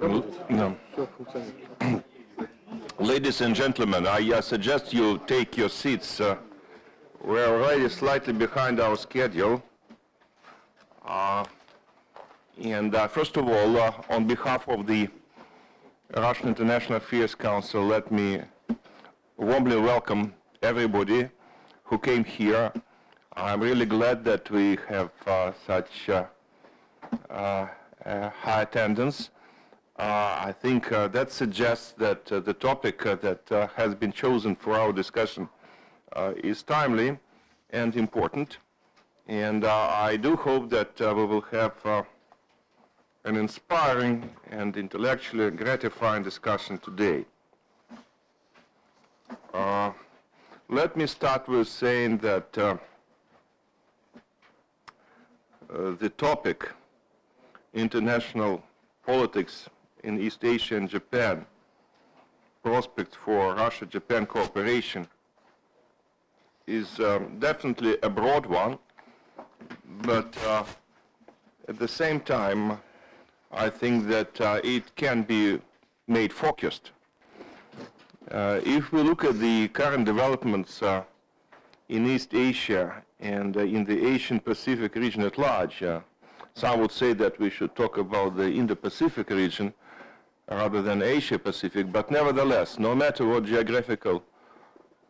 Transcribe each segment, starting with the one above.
No. Ladies and gentlemen, I suggest you take your seats. We're already slightly behind our schedule. First of all, on behalf of the Russian International Affairs Council, let me warmly welcome everybody who came here. I'm really glad that we have such high attendance. I think that suggests that the topic that has been chosen for our discussion is timely and important. And I do hope that we will have an inspiring and intellectually gratifying discussion today. Let me start with saying that the topic, international politics in East Asia and Japan, prospects for Russia-Japan cooperation, is definitely a broad one, but at the same time, I think that it can be made focused. If we look at the current developments in East Asia and in the Asian Pacific region at large, some would say that we should talk about the Indo-Pacific region rather than Asia-Pacific, but nevertheless, no matter what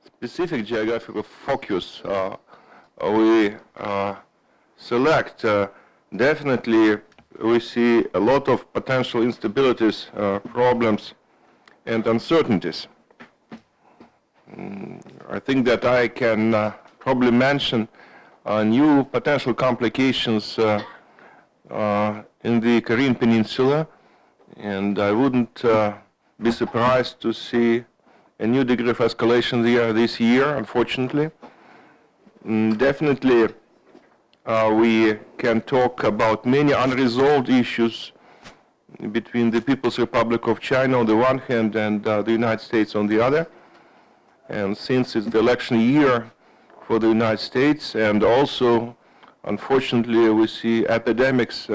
specific geographical focus we select, definitely we see a lot of potential instabilities, problems, and uncertainties. I think that I can probably mention new potential complications in the Korean Peninsula, and I wouldn't be surprised to see a new degree of escalation there this year, unfortunately. Definitely we can talk about many unresolved issues between the People's Republic of China on the one hand and the United States on the other. And since it's the election year for the United States, and also, unfortunately, we see epidemics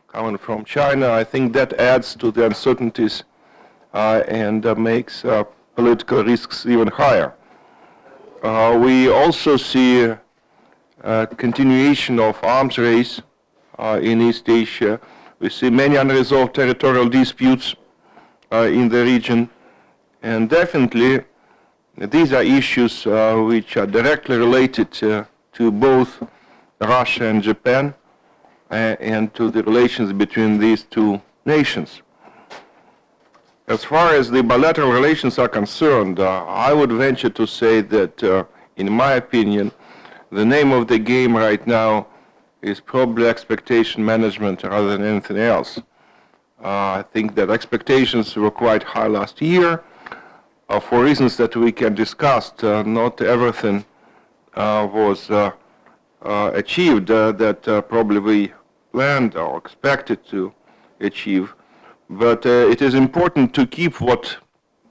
coming from China, I think that adds to the uncertainties and makes political risks even higher. We also see continuation of arms race in East Asia. We see many unresolved territorial disputes in the region, and definitely these are issues which are directly related to both Russia and Japan and to the relations between these two nations. As far as the bilateral relations are concerned, I would venture to say that, in my opinion, the name of the game right now is probably expectation management rather than anything else. I think that expectations were quite high last year. For reasons that we can discuss, not everything was achieved that probably we planned or expected to achieve. But it is important to keep what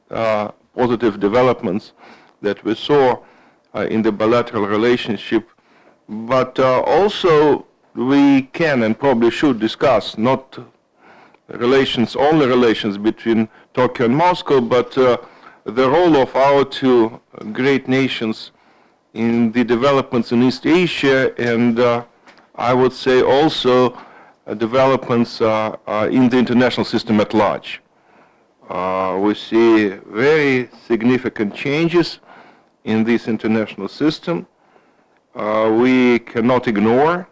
positive developments that we saw in the bilateral relationship. But also we can and probably should discuss not only relations between Tokyo and Moscow, but the role of our two great nations in the developments in East Asia, and I would say also developments in the international system at large. We see very significant changes in this international system. We cannot ignore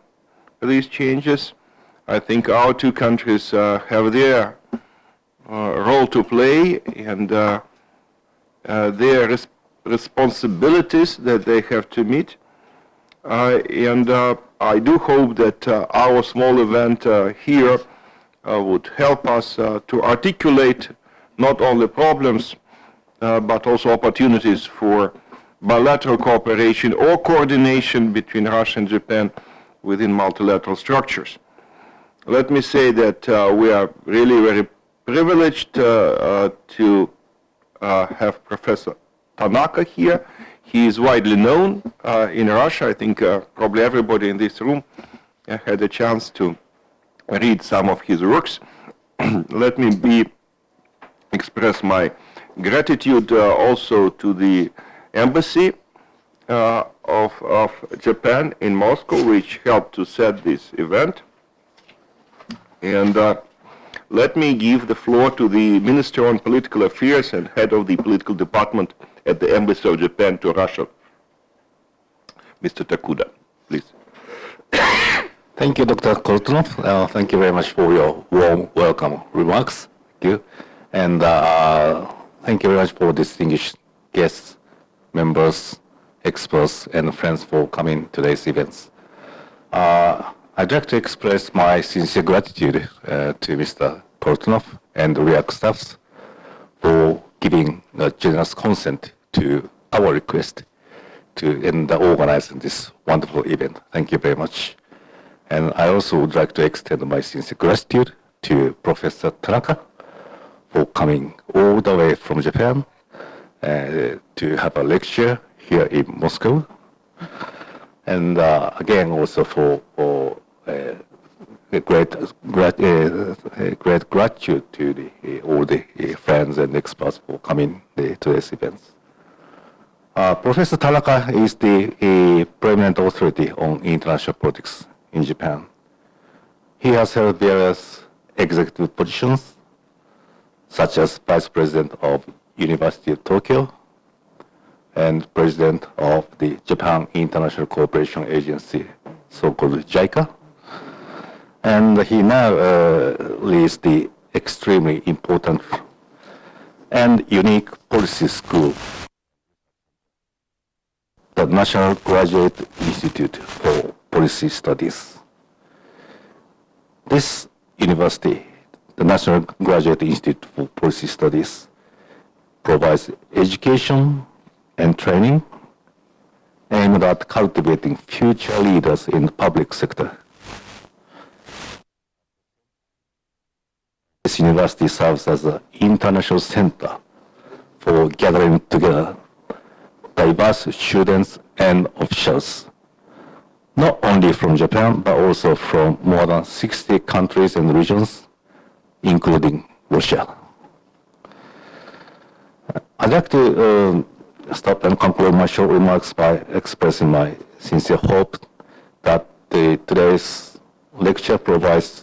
these changes. I think our two countries have their role to play, and their responsibilities that they have to meet. And I do hope that our small event here would help us to articulate not only problems, but also opportunities for bilateral cooperation or coordination between Russia and Japan within multilateral structures. Let me say that we are really very privileged to have Professor Tanaka here. He is widely known in Russia. I think probably everybody in this room had a chance to read some of his works. let me express my gratitude also to the embassy of Japan in Moscow, which helped to set this event. And let me give the floor to the Minister on Political Affairs and head of the political department at the Embassy of Japan to Russia, Mr. Takuda, please. Thank you, Dr. Koltunov. Thank you very much for your warm welcome remarks. Thank you. And thank you very much for distinguished guests, members, experts, and friends for coming to today's events. I'd like to express my sincere gratitude to Mr. Koltunov and REAC staffs for giving generous consent to our request and organizing this wonderful event. Thank you very much. And I also would like to extend my sincere gratitude to Professor Tanaka for coming all the way from Japan to have a lecture here in Moscow. And again, also for a great gratitude to all the friends and experts for coming to this event. Professor Tanaka is the preeminent authority on international politics in Japan. He has held various executive positions, such as Vice President of University of Tokyo and President of the Japan International Cooperation Agency, so-called JICA. And he now leads the extremely important and unique policy school, the National Graduate Institute for Policy Studies. This university, the National Graduate Institute for Policy Studies, provides education and training aimed at cultivating future leaders in the public sector. This university serves as an international center for gathering together diverse students and officials, not only from Japan, but also from more than 60 countries and regions, including Russia. I'd like to stop and conclude my short remarks by expressing my sincere hope that today's lecture provides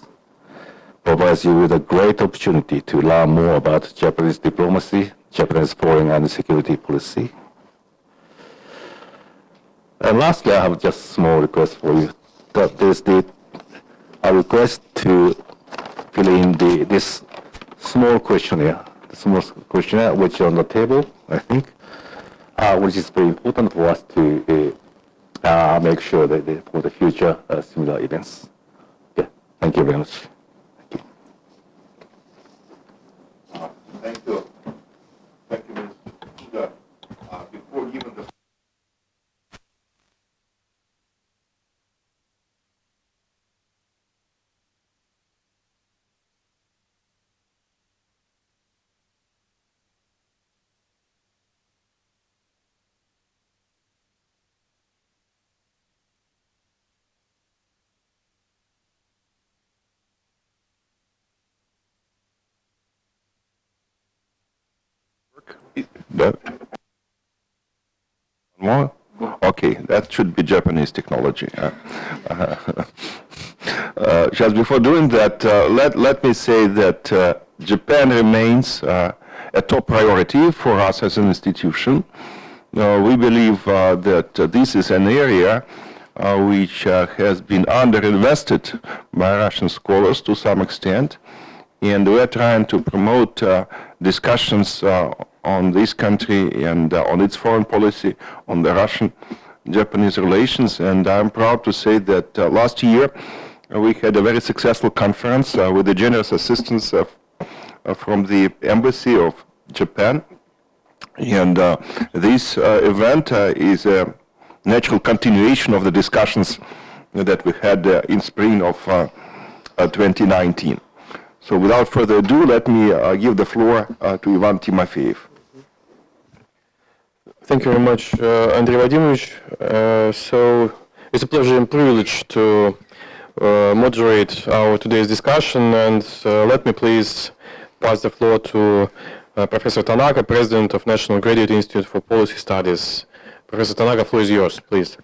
you with a great opportunity to learn more about Japanese diplomacy, Japanese foreign and security policy. And lastly, I have just a small request for you. That is a request to fill in this small questionnaire, which is on the table, I think, which is very important for us to make sure that for the future similar events. Yeah. Thank you very much. Thank you. Thank you, Mr. Before giving the more? Okay, that should be Japanese technology. Just before doing that, let me say that Japan remains a top priority for us as an institution. We believe that this is an area which has been underinvested by Russian scholars to some extent, and we're trying to promote discussions on this country and on its foreign policy, on the Russian-Japanese relations. And I'm proud to say that last year we had a very successful conference with the generous assistance from the Embassy of Japan. And this event is a natural continuation of the discussions that we had in spring of 2019. So without further ado, let me give the floor to Ivan Timofeyev. Thank you very much, Andrei Vladimirovich. So it's a pleasure and privilege to moderate our today's discussion, and let me please pass the floor to Professor Tanaka, President of National Graduate Institute for Policy Studies. Professor Tanaka, the floor is yours, please.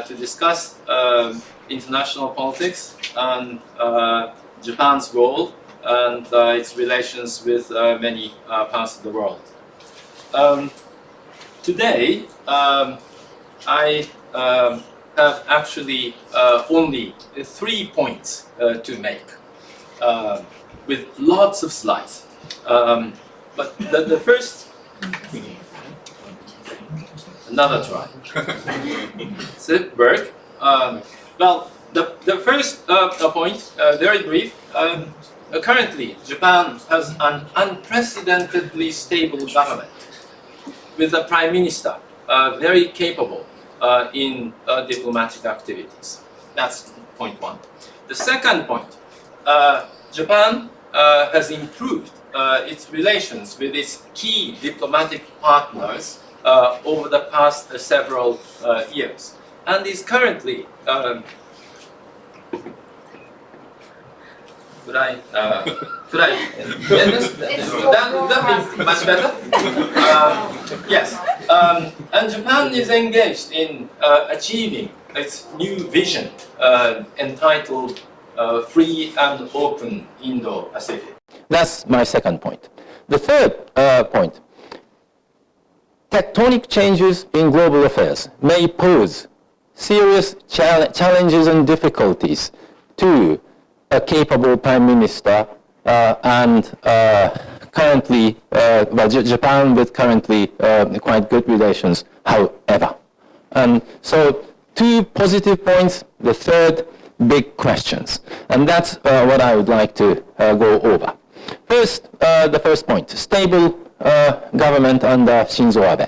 To discuss international politics and Japan's role and its relations with many parts of the world. Today, I have actually only 3 points to make, with lots of slides. But the first... Another try. Does it work? Well, the first point, very brief. Currently, Japan has an unprecedentedly stable government with a prime minister very capable in diplomatic activities. That's point one. The second point, Japan has improved its relations with its key diplomatic partners over the past several years, and is currently could I get this? That means much better. Yes, and Japan is engaged in achieving its new vision entitled Free and Open Indo-Pacific. That's my second point. The third point. Tectonic changes in global affairs may pose serious challenges and difficulties to a capable prime minister and currently, Japan with currently quite good relations, however. And so 2 positive points, the third, big questions. And that's what I would like to go over. First, the first point, stable government under Shinzo Abe.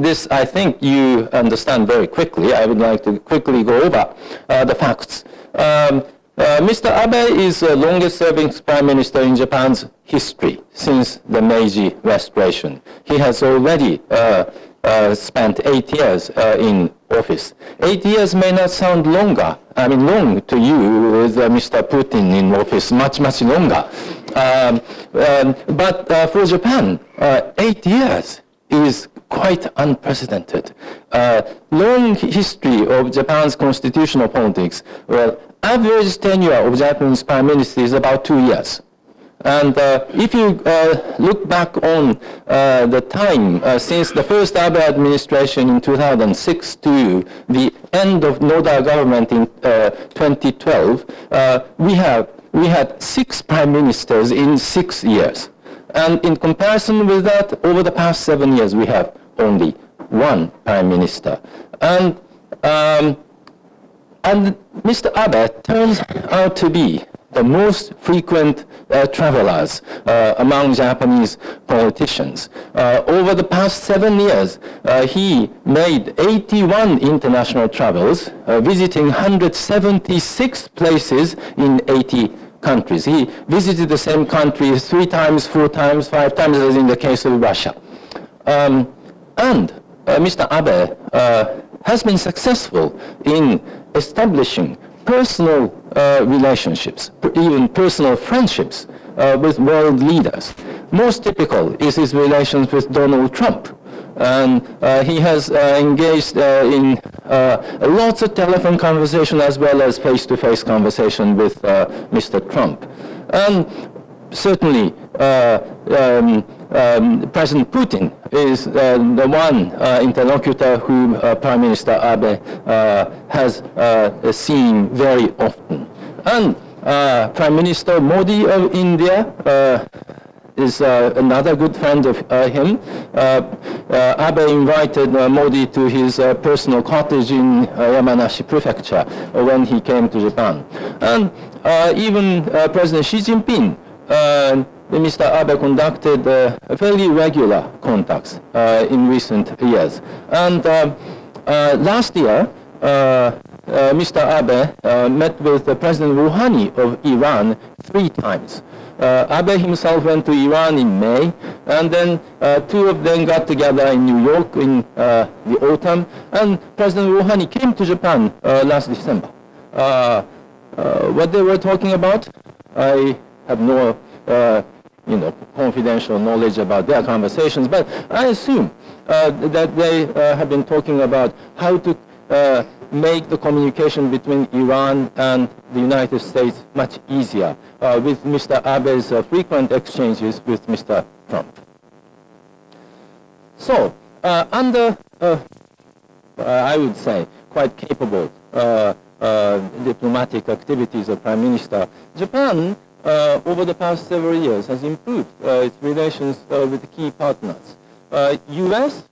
This, I think you understand very quickly. I would like to quickly go over the facts. Mr. Abe is the longest-serving prime minister in Japan's history since the Meiji Restoration. He has already spent 8 years in office. 8 years may not sound longer. I mean, long to you with Mr. Putin in office, much, much longer. But for Japan, 8 years is quite unprecedented. Long history of Japan's constitutional politics. Well, average tenure of Japanese prime minister is about 2 years. And if you look back on the time since the first Abe administration in 2006 to the end of Noda government in 2012, we had 6 prime ministers in 6 years. And in comparison with that, over the past 7 years, we have only 1 prime minister. And Mr. Abe turns out to be the most frequent travelers among Japanese politicians. Over the past 7 years, he made 81 international travels, visiting 176 places in 80 countries. He visited the same country 3 times, 4 times, 5 times, as in the case of Russia. And Mr. Abe has been successful in establishing personal relationships, even personal friendships with world leaders. Most typical is his relations with Donald Trump. And he has engaged in lots of telephone conversation as well as face-to-face conversation with Mr. Trump. And certainly, President Putin is the one interlocutor whom Prime Minister Abe has seen very often. And Prime Minister Modi of India is another good friend of him. Abe invited Modi to his personal cottage in Yamanashi Prefecture when he came to Japan. And even President Xi Jinping, Mr. Abe conducted fairly regular contacts in recent years. And last year, Mr. Abe met with President Rouhani of Iran 3 times. Abe himself went to Iran in May, and then 2 of them got together in New York in the autumn, and President Rouhani came to Japan last December. What they were talking about, I have no confidential knowledge about their conversations, but I assume that they have been talking about how to make the communication between Iran and the United States much easier with Mr. Abe's frequent exchanges with Mr. Trump. So, under, I would say, quite capable diplomatic activities of Prime Minister, Japan, over the past several years, has improved its relations with key partners. U.S.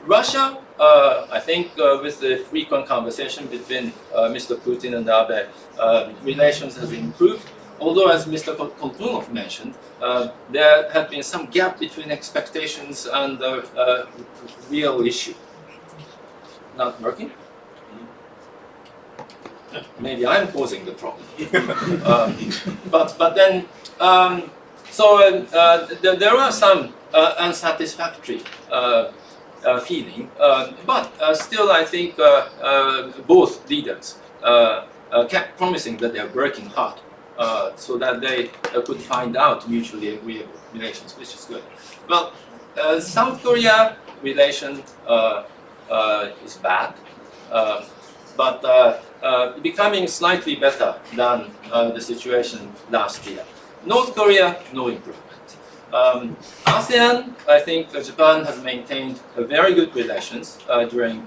Russia, I think with the frequent conversation between Mr. Putin and Abe, relations has improved. Although, as Mr. Koltunov mentioned, there had been some gap between expectations and the real issue. Not working? Maybe I'm causing the problem. But then, there are some unsatisfactory feeling, but still I think both leaders kept promising that they're working hard so that they could find out mutually agreeable relations, which is good. Well, South Korea relation is bad, but becoming slightly better than the situation last year. North Korea, no improvement. ASEAN, I think Japan has maintained a very good relations during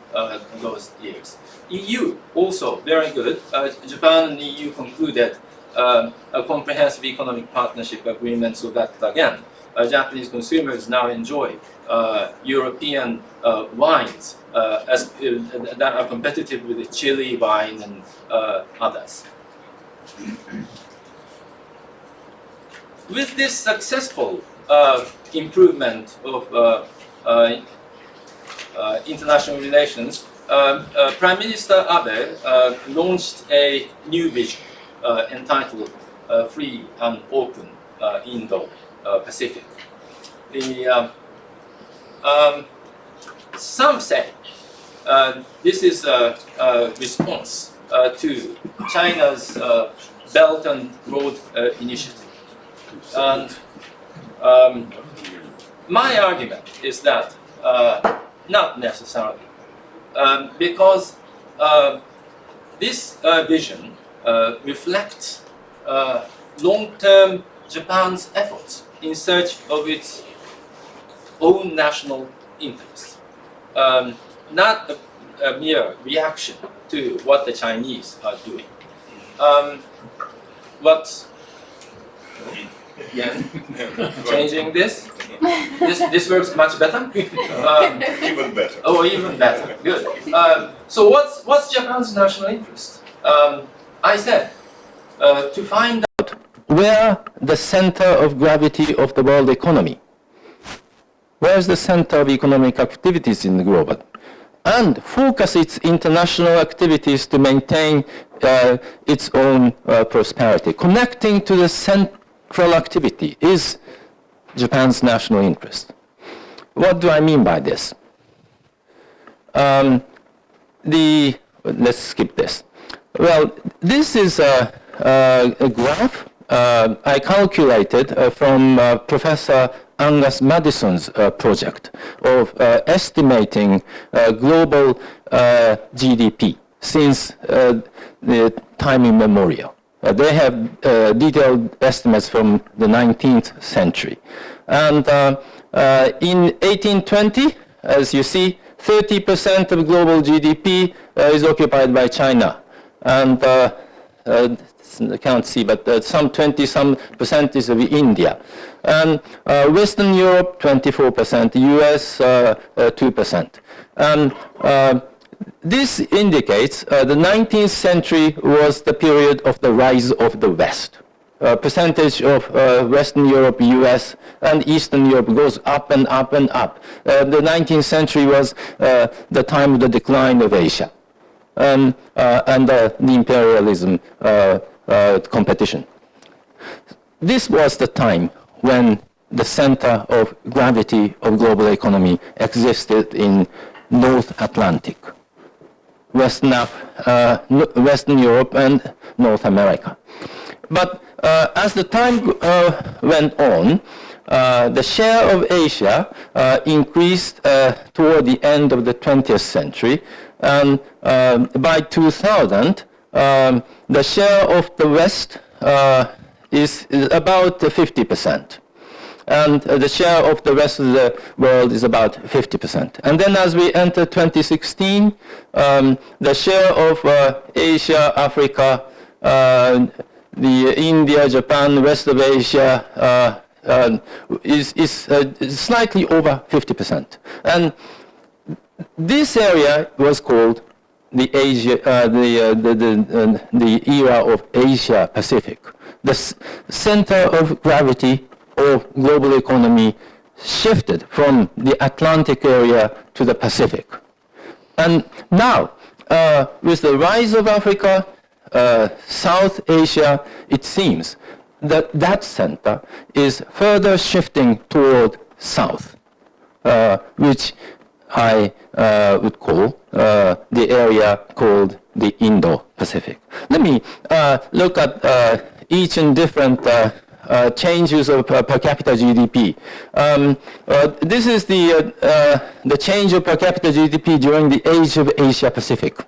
those years. EU, also very good. Japan and EU concluded a comprehensive economic partnership agreement so that, again, Japanese consumers now enjoy European wines that are competitive with the Chile wine and others. With this successful improvement of international relations, Prime Minister Abe launched a new vision entitled Free and Open Indo-Pacific. Some say this is a response to China's Belt and Road Initiative. And my argument is that not necessarily, because this vision reflects long-term Japan's efforts in search of its own national interests, not a mere reaction to what the Chinese are doing. Changing this? This works much better? Even better. Oh, even better. Good. So what's Japan's national interest? I said to find out where the center of gravity of the world economy. Where is the center of economic activities in the global? And focus its international activities to maintain its own prosperity. Connecting to the central activity is Japan's national interest. What do I mean by this? Let's skip this. Well, this is a graph I calculated from Professor Angus Madison's project of estimating global GDP since the time immemorial. They have detailed estimates from the 19th century. And in 1820, as you see, 30% of global GDP is occupied by China. And I can't see, but some 20% is of India. And Western Europe, 24%, US, 2%. And this indicates the 19th century was the period of the rise of the West. Percentage of Western Europe, US, and Eastern Europe goes up and up and up. The 19th century was the time of the decline of Asia and the imperialism competition. This was the time when the center of gravity of global economy existed in North Atlantic, Western Europe and North America. But as the time went on, the share of Asia increased toward the end of the 20th century, and by 2000, the share of the West is about 50%. And the share of the rest of the world is about 50%. And then as we enter 2016, the share of Asia, Africa, the India, Japan, the rest of Asia is slightly over 50%. And this area was called the era of Asia Pacific. The center of gravity of global economy shifted from the Atlantic area to the Pacific. And now, with the rise of Africa, South Asia, it seems that that center is further shifting toward south, which I would call the area called the Indo-Pacific. Let me look at each and different changes of per capita GDP. This is the change of per capita GDP during the age of Asia Pacific.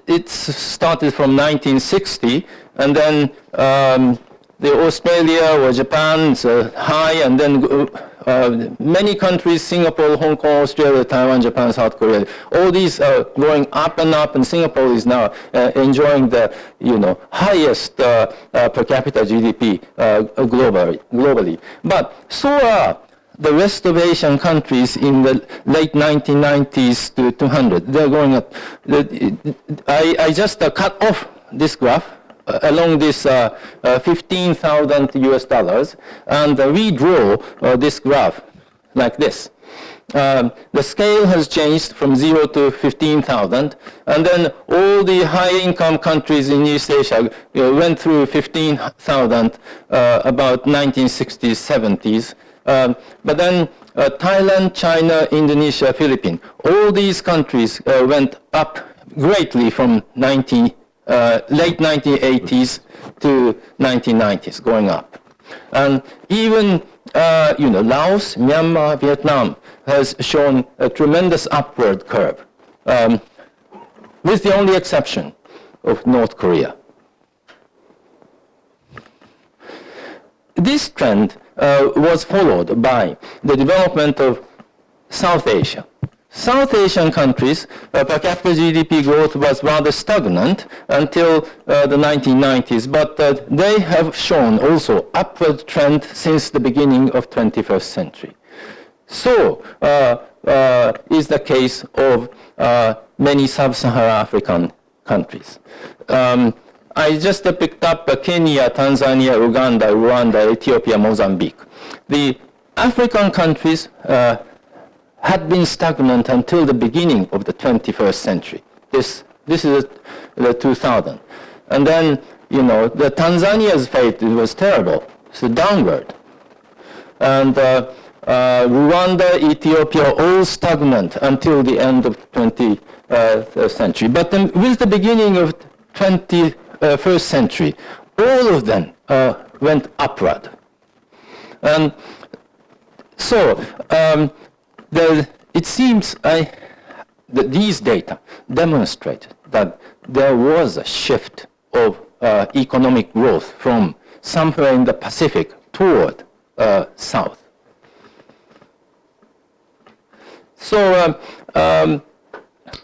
It started from 1960, and then the Australia or Japan is high, and then many countries, Singapore, Hong Kong, Australia, Taiwan, Japan, South Korea, all these are going up, and Singapore is now enjoying the highest per capita GDP globally. But so are the rest of Asian countries in the late 1990s to 200. They're going up. I just cut off this graph along this 15,000 US dollars and redraw this graph like this. The scale has changed from 0 to 15,000, and then all the high-income countries in East Asia went through 15,000 about 1960s, 70s. But then Thailand, China, Indonesia, Philippines, all these countries went up greatly from late 1980s to 1990s, going up. And even Laos, Myanmar, Vietnam has shown a tremendous upward curve, with the only exception of North Korea. This trend was followed by the development of South Asia. South Asian countries, per capita GDP growth was rather stagnant until the 1990s, but they have shown also upward trend since the beginning of 21st century. So is the case of many sub-Saharan African countries. I just picked up Kenya, Tanzania, Uganda, Rwanda, Ethiopia, Mozambique. The African countries had been stagnant until the beginning of the 21st century. This is the 2000. And then, the Tanzania's fate was terrible. It's downward. And Rwanda, Ethiopia, all stagnant until the end of the 20th century. But then with the beginning of 21st century, all of them went upward. And so it seems that these data demonstrate that there was a shift of economic growth from somewhere in the Pacific toward south. So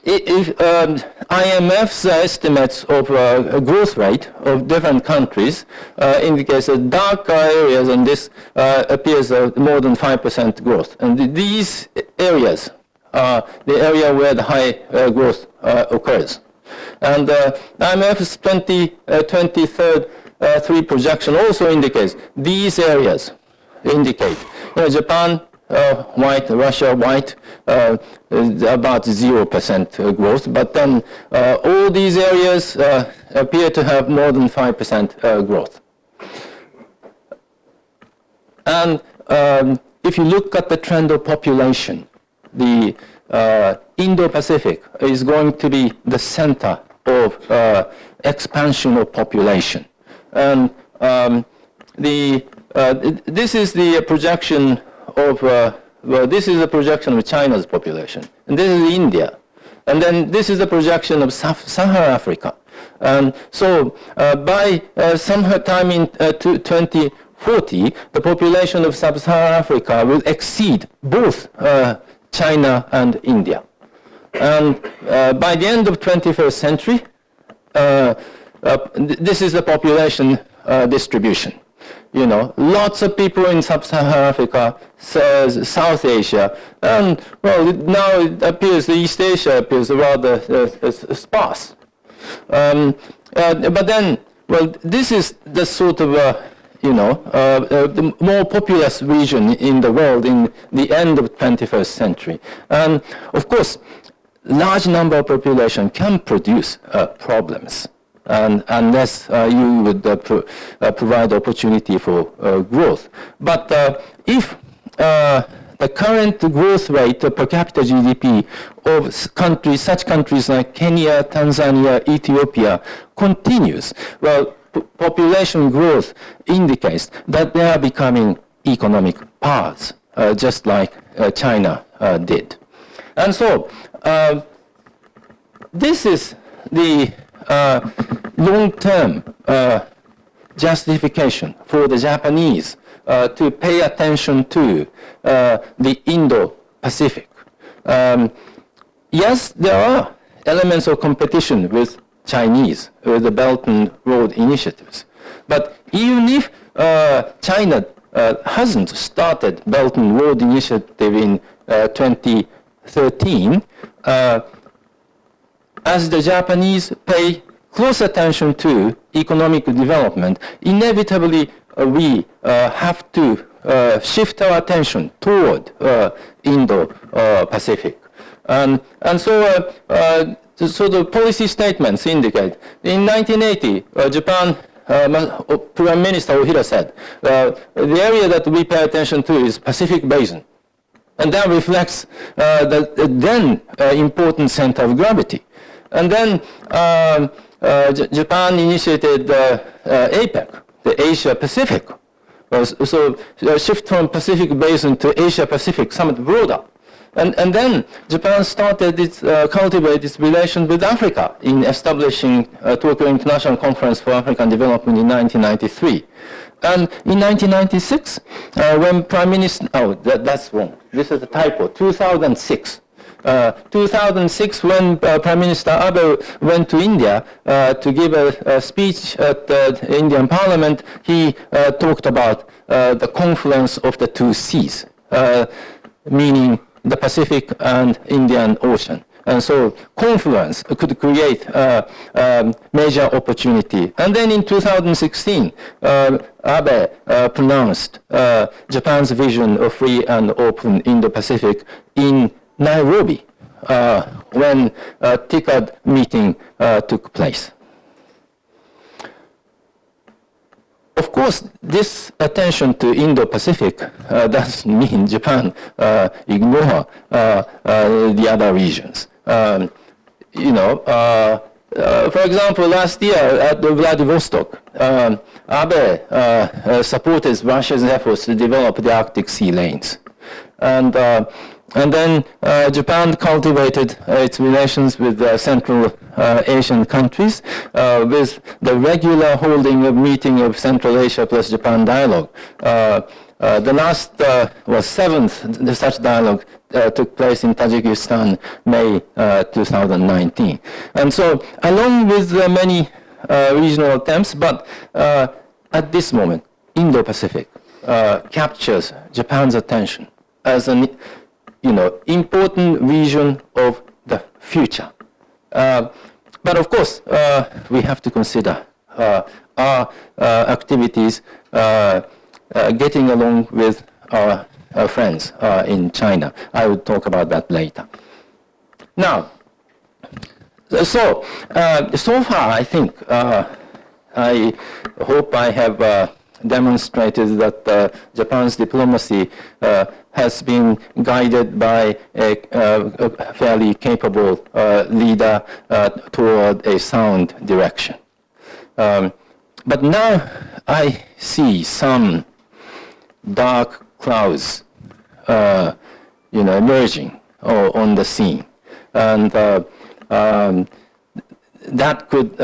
if IMF's estimates of growth rate of different countries indicates that darker areas, and this appears more than 5% growth. And these areas are the area where the high growth occurs. And IMF's 2023 projection also indicates these areas indicate. Japan, white, Russia, white, about 0% growth, but then all these areas appear to have more than 5% growth. And if you look at the trend of population, the Indo-Pacific is going to be the center of expansion of population. And this is the projection of this is the projection of China's population, and this is India, and then this is the projection of Sub-Saharan Africa. And so by sometime in 2040, the population of Sub-Saharan Africa will exceed both China and India. And by the end of 21st century, this is the population distribution. Lots of people in Sub-Saharan Africa, South Asia, and now it appears East Asia appears rather sparse. But then, this is the sort of the more populous region in the world in the end of 21st century. And of course, large number of population can produce problems. And unless you would provide opportunity for growth. But if the current growth rate per capita GDP of such countries like Kenya, Tanzania, Ethiopia continues, population growth indicates that they are becoming economic powers, just like China did. And so this is the long-term justification for the Japanese to pay attention to the Indo-Pacific. Yes, there are elements of competition with Chinese, with the Belt and Road initiatives. But even if China hasn't started Belt and Road initiative in 2013, as the Japanese pay close attention to economic development, inevitably we have to shift our attention toward Indo-Pacific. And so the policy statements indicate, in 1980, Japan, Prime Minister Ohira said, the area that we pay attention to is Pacific Basin. And that reflects the then important center of gravity. And then Japan initiated APEC, the Asia Pacific. So shift from Pacific Basin to Asia Pacific, somewhat broader. And then Japan started cultivate its relation with Africa in establishing Tokyo International Conference for African Development in 1993. And in 1996, when Prime Minister, that's wrong. This is a typo, 2006. 2006, when Prime Minister Abe went to India to give a speech at the Indian Parliament, he talked about the confluence of the two seas, meaning the Pacific and Indian Ocean. And so confluence could create a major opportunity. And then in 2016, Abe pronounced Japan's vision of free and open Indo-Pacific in Nairobi when a TICAD meeting took place. Of course, this attention to Indo-Pacific doesn't mean Japan ignore the other regions. For example, last year at Vladivostok, Abe supported Russia's efforts to develop the Arctic Sea lanes. And then Japan cultivated its relations with Central Asian countries with the regular holding of meeting of Central Asia plus Japan dialogue. The last was seventh such dialogue took place in Tajikistan, May 2019. And so, along with many regional attempts, but at this moment, Indo-Pacific captures Japan's attention as an important region of the future. But of course, we have to consider our activities getting along with our friends in China. I will talk about that later. Now, so far I think, I hope I have demonstrated that Japan's diplomacy has been guided by a fairly capable leader toward a sound direction. But now I see some dark clouds, emerging on the scene, and that could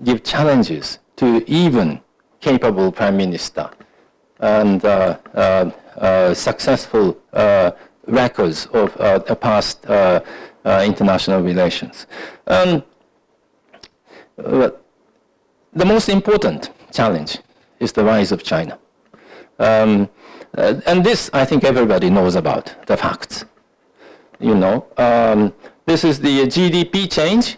give challenges to even capable prime minister and successful records of past international relations. The most important challenge is the rise of China. And this, I think everybody knows about, the facts. This is the GDP change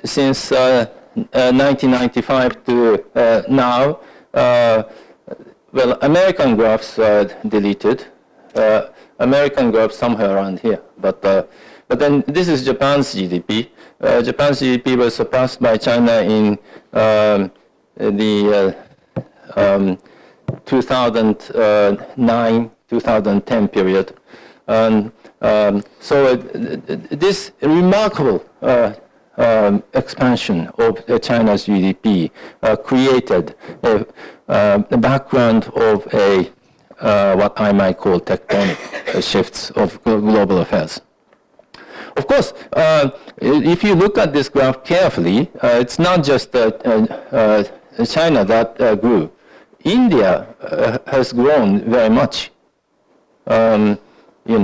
since 1995 to now. Well, American graphs deleted. American graphs somewhere around here. But then this is Japan's GDP. Japan's GDP was surpassed by China in the 2009-2010 period. So this remarkable expansion of China's GDP created a background of what I might call tectonic shifts of global affairs. Of course, if you look at this graph carefully, it's not just China that grew. India has grown very much.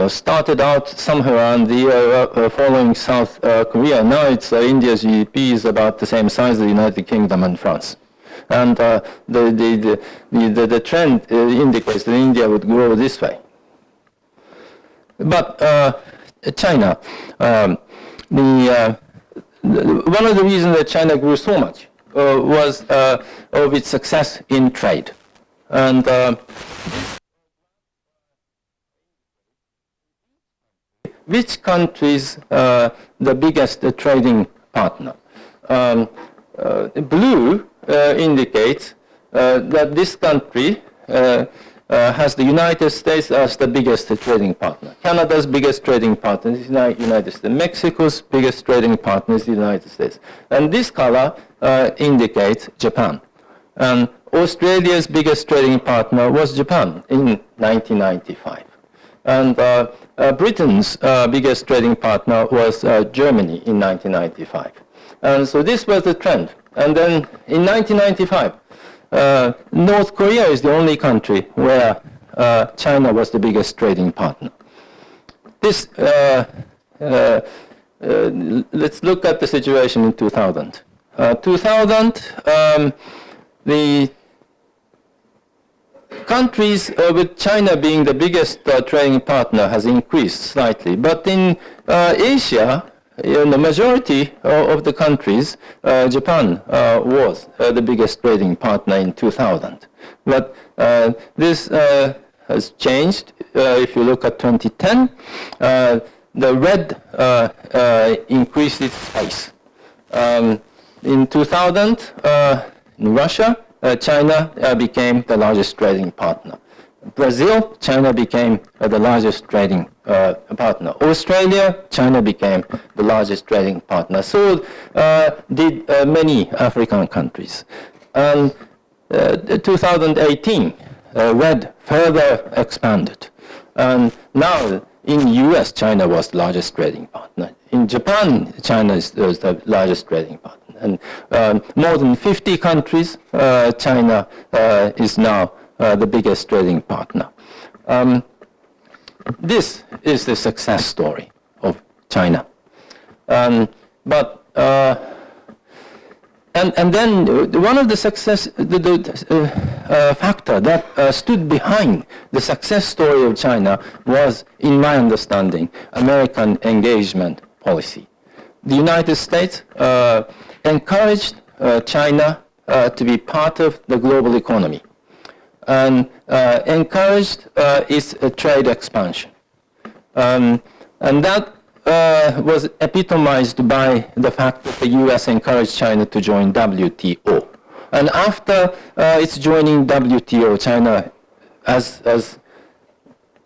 Started out somewhere around the year following South Korea. Now it's India's GDP is about the same size as the United Kingdom and France. And the trend indicates that India would grow this way. But China, one of the reasons that China grew so much was of its success in trade. And which country is the biggest trading partner? Blue indicates that this country has the United States as the biggest trading partner. Canada's biggest trading partner is the United States. Mexico's biggest trading partner is the United States. And this color indicates Japan. And Australia's biggest trading partner was Japan in 1995. And Britain's biggest trading partner was Germany in 1995. And so this was the trend. And then in 1995, North Korea is the only country where China was the biggest trading partner. This, let's look at the situation in 2000. 2000, the countries with China being the biggest trading partner has increased slightly. But in Asia, in the majority of the countries, Japan was the biggest trading partner in 2000. But this has changed. If you look at 2010, the red increased its pace. In 2000, in Russia, China became the largest trading partner. Brazil, China became the largest trading partner. Australia, China became the largest trading partner. So did many African countries. And 2018, red further expanded. And now in US, China was the largest trading partner. In Japan, China is the largest trading partner. And more than 50 countries, China is now the biggest trading partner. This is the success story of China. And then one of the success factor that stood behind the success story of China was, in my understanding, American engagement policy. The United States encouraged China to be part of the global economy and encouraged its trade expansion. And that was epitomized by the fact that the U.S. encouraged China to join WTO. And after its joining WTO, China, as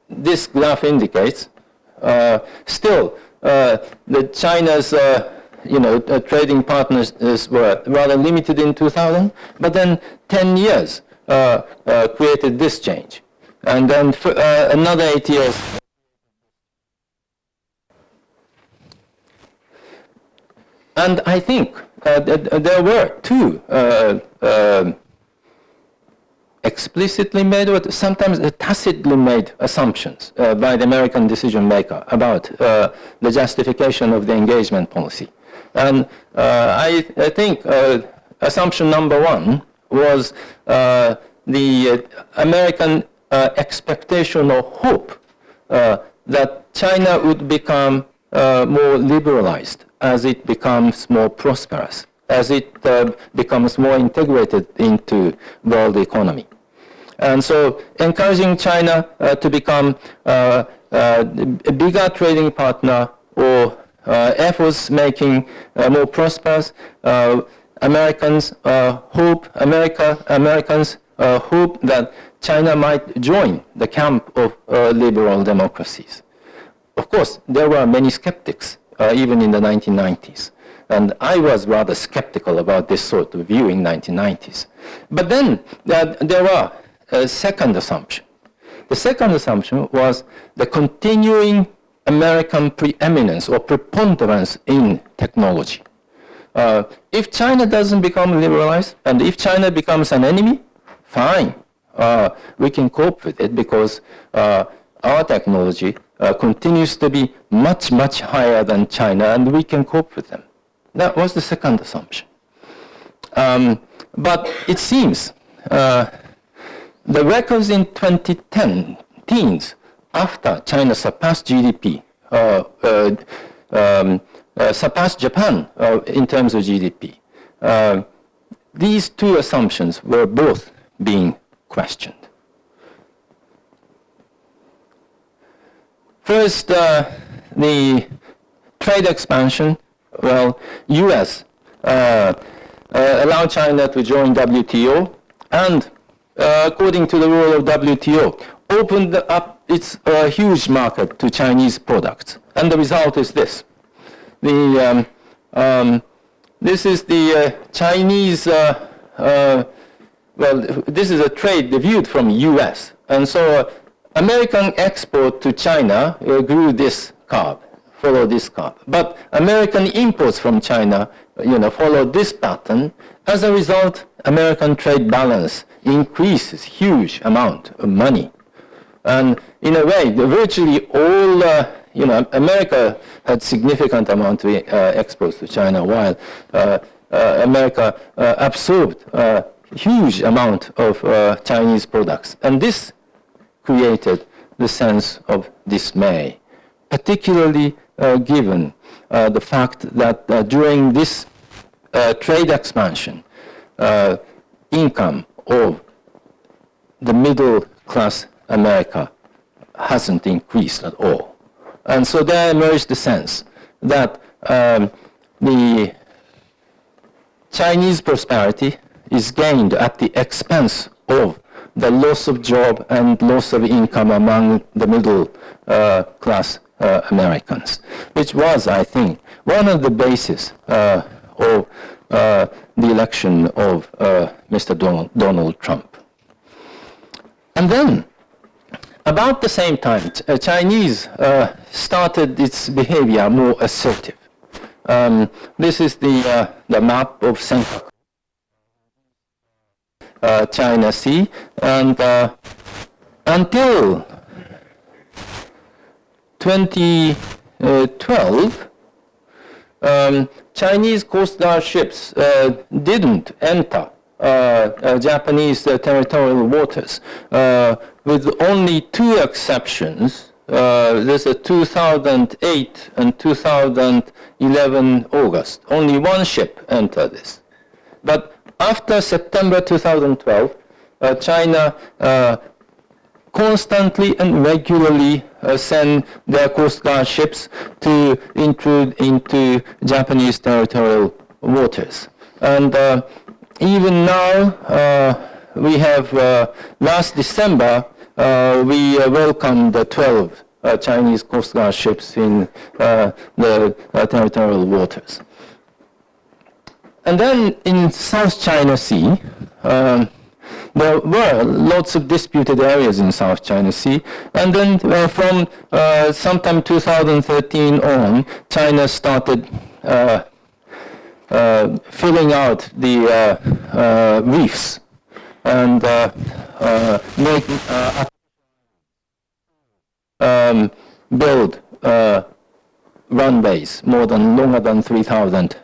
this graph indicates, still the China's trading partners were rather limited in 2000, but then 10 years created this change. And then for, another 8 years. And I think there were two explicitly made or sometimes tacitly made assumptions by the American decision maker about the justification of the engagement policy. And I think assumption number one was the American expectation or hope that China would become more liberalized as it becomes more prosperous, as it becomes more integrated into world economy. And so encouraging China to become a bigger trading partner or efforts making more prosperous, Americans hope that China might join the camp of liberal democracies. Of course, there were many skeptics, even in the 1990s. And I was rather skeptical about this sort of view in 1990s. But then there were a second assumption. The second assumption was the continuing American preeminence or preponderance in technology. If China doesn't become liberalized, and if China becomes an enemy, fine. We can cope with it because our technology continues to be much, much higher than China, and we can cope with them. That was the second assumption. But it seems the records in 2010 teens, after China surpassed GDP, surpassed Japan in terms of GDP, these two assumptions were both being questioned. First, the trade expansion. Well, U.S. allowed China to join WTO, and according to the rule of WTO, opened up its huge market to Chinese products. And the result is this. This is the Chinese, this is a trade viewed from U.S. And so American export to China grew this curve, followed this curve. But American imports from China, followed this pattern. As a result, American trade balance increases huge amount of money. And in a way, virtually all, America had significant amount of exports to China, while America absorbed a huge amount of Chinese products. And this created the sense of dismay, particularly given the fact that during this trade expansion, income of the middle class America hasn't increased at all. And so there emerged the sense that the Chinese prosperity is gained at the expense of the loss of job and loss of income among the middle class Americans, which was, I think, one of the bases of the election of Mr. Donald Trump. And then, about the same time, Chinese started its behavior more assertive. This is the map of Central China Sea, and until 2012, Chinese Coast Guard ships didn't enter Japanese territorial waters, with only two exceptions. There's a 2008 and 2011 August. Only one ship entered this. But after September 2012, China constantly and regularly send their Coast Guard ships to intrude into Japanese territorial waters. And even now, we have, last December, we welcomed 12 Chinese Coast Guard ships in the territorial waters. And then in South China Sea, there were lots of disputed areas in South China Sea, and then from sometime 2013 on, China started filling out the reefs and build runways longer than 3,000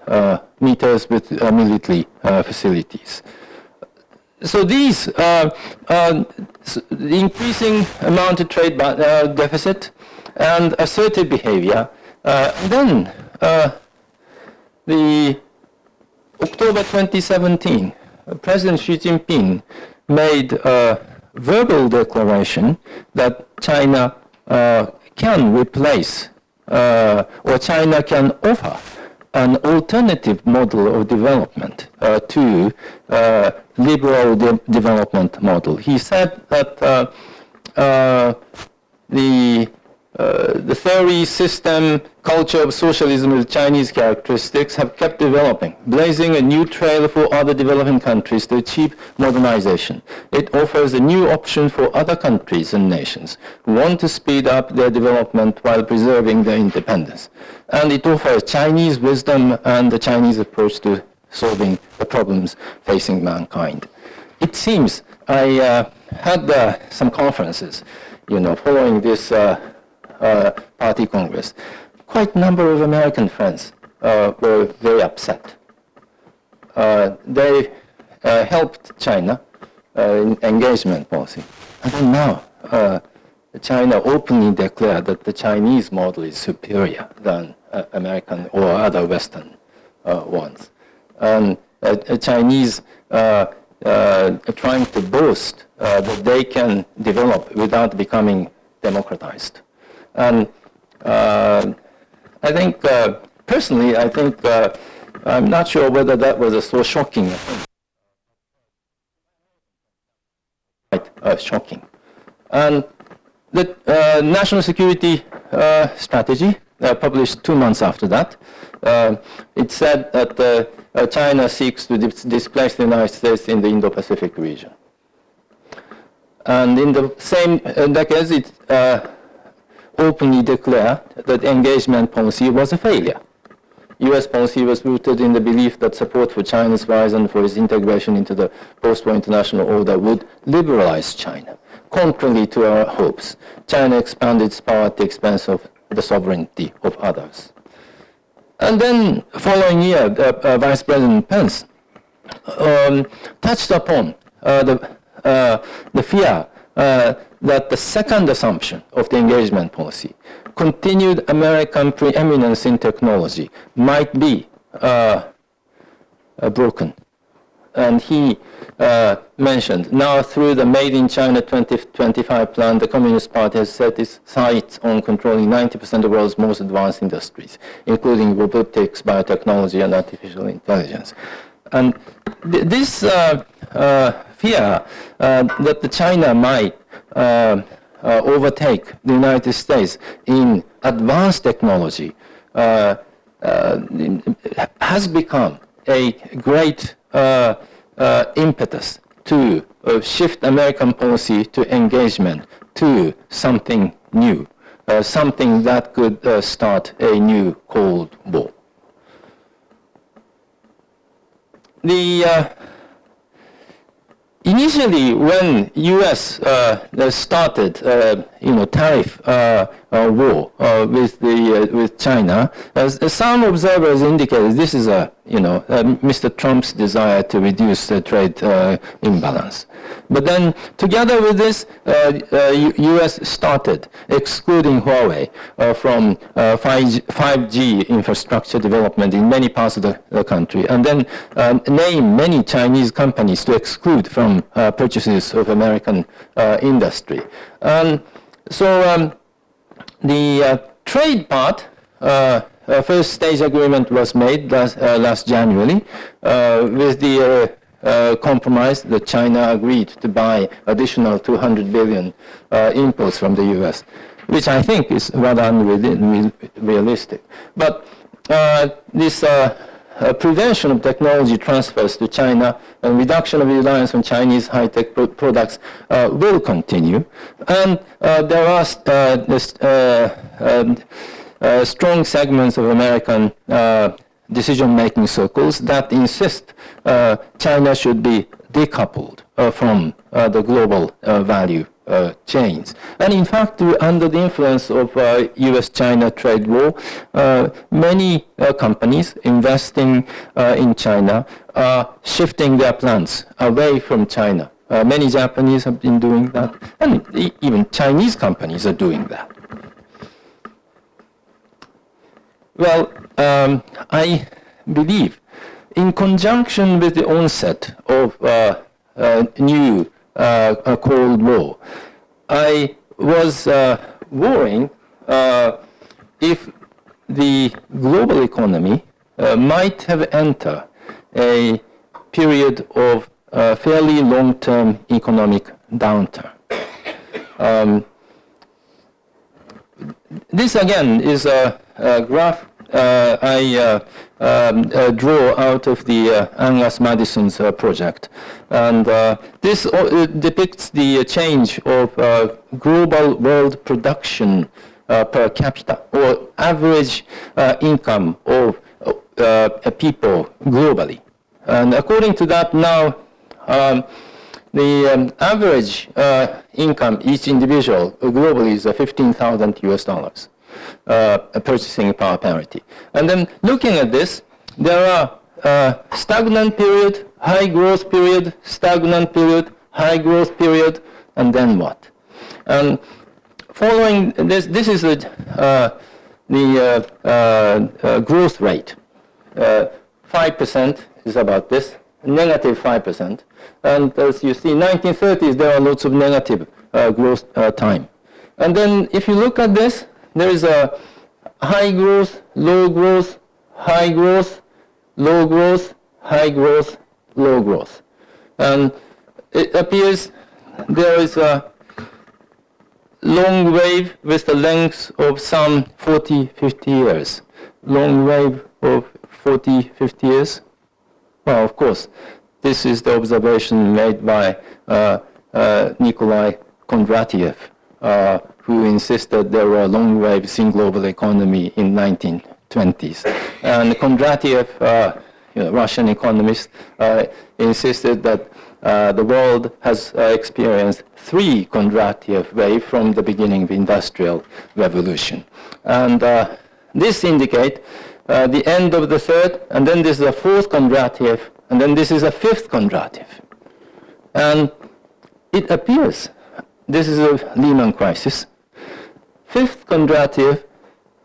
meters with military facilities. So these increasing amount of trade deficit and assertive behavior, and then the October 2017, President Xi Jinping made a verbal declaration that China can replace or China can offer an alternative model of development to liberal development model. He said that the theory, system, culture of socialism with Chinese characteristics have kept developing, blazing a new trail for other developing countries to achieve modernization. It offers a new option for other countries and nations who want to speed up their development while preserving their independence. And it offers Chinese wisdom and the Chinese approach to solving the problems facing mankind. It seems I had some conferences, following this party congress. Quite a number of American friends were very upset. They helped China in engagement policy. And then now, China openly declared that the Chinese model is superior than American or other Western ones. And Chinese trying to boast that they can develop without becoming democratized. And I think, personally, I'm not sure whether that was so shocking. shocking. And the national security strategy, published 2 months after that, it said that China seeks to displace the United States in the Indo-Pacific region. And in the same decades, it openly declared that engagement policy was a failure. U.S. policy was rooted in the belief that support for China's rise and for its integration into the post-war international order would liberalize China. Contrary to our hopes, China expanded its power at the expense of the sovereignty of others. And then, following year, Vice President Pence touched upon the fear that the second assumption of the engagement policy, continued American preeminence in technology, might be broken. And he mentioned, now through the Made in China 2025 plan, the Communist Party has set its sights on controlling 90% of the world's most advanced industries, including robotics, biotechnology, and artificial intelligence. And this fear that the China might overtake the United States in advanced technology has become a great impetus to shift American policy to engagement to something new, something that could start a new Cold War. Initially, when U.S. started, tariff war with China, as some observers indicated, this is Mr. Trump's desire to reduce the trade imbalance. But then, together with this, U.S. started excluding Huawei from 5G infrastructure development in many parts of the country, and then named many Chinese companies to exclude from purchases of American industry. So the trade part, first stage agreement was made last January with the compromise that China agreed to buy additional 200 billion imports from the U.S., which I think is rather unrealistic. But this prevention of technology transfers to China and reduction of reliance on Chinese high-tech products will continue. And there are strong segments of American decision-making circles that insist China should be decoupled from the global value chains. And in fact, under the influence of U.S.-China trade war, many companies investing in China are shifting their plants away from China. Many Japanese have been doing that, and even Chinese companies are doing that. Well, I believe, in conjunction with the onset of new Cold War, I was worrying if the global economy might have entered a period of fairly long-term economic downturn. This again is a graph I draw out of the Angus Madison's project. And this depicts the change of global world production per capita, or average income of people globally. And according to that, now the average income each individual globally is $15,000 US. Purchasing power parity. And then looking at this, there are stagnant period, high growth period, stagnant period, high growth period, and then what? And following this, this is the growth rate. 5% is about this, negative 5%. And as you see, 1930s, there are lots of negative growth time. And then if you look at this, there is a high growth, low growth, high growth, low growth, high growth, low growth. And it appears there is a long wave with the length of some 40, 50 years. Long wave of 40, 50 years? Well, of course, this is the observation made by Nikolai Kondratiev, who insisted there were long waves in global economy in 1920s. And Kondratiev, Russian economist, insisted that the world has experienced 3 Kondratiev waves from the beginning of Industrial Revolution. And this indicates the end of the 3rd, and then this is a 4th Kondratiev, and then this is a 5th Kondratiev. And it appears, this is a Lehman crisis, 5th Kondratiev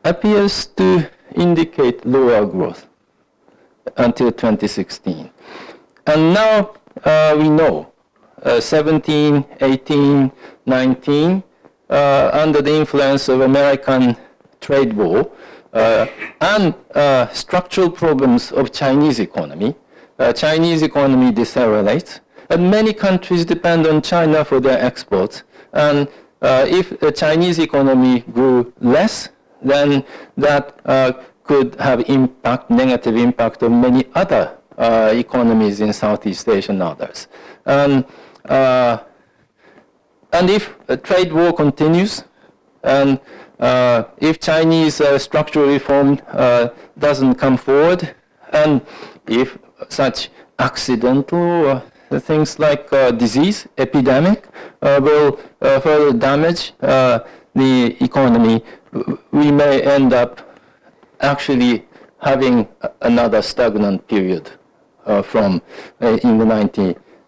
appears to indicate lower growth until 2016. And now we know 17, 18, 19, under the influence of American trade war and structural problems of Chinese economy, Chinese economy decelerates, and many countries depend on China for their exports. And if the Chinese economy grew less, then that could have negative impact on many other economies in Southeast Asia and others. And if a trade war continues, and if Chinese structural reform doesn't come forward, and if such accidental things like disease, epidemic, will further damage the economy, we may end up actually having another stagnant period from in the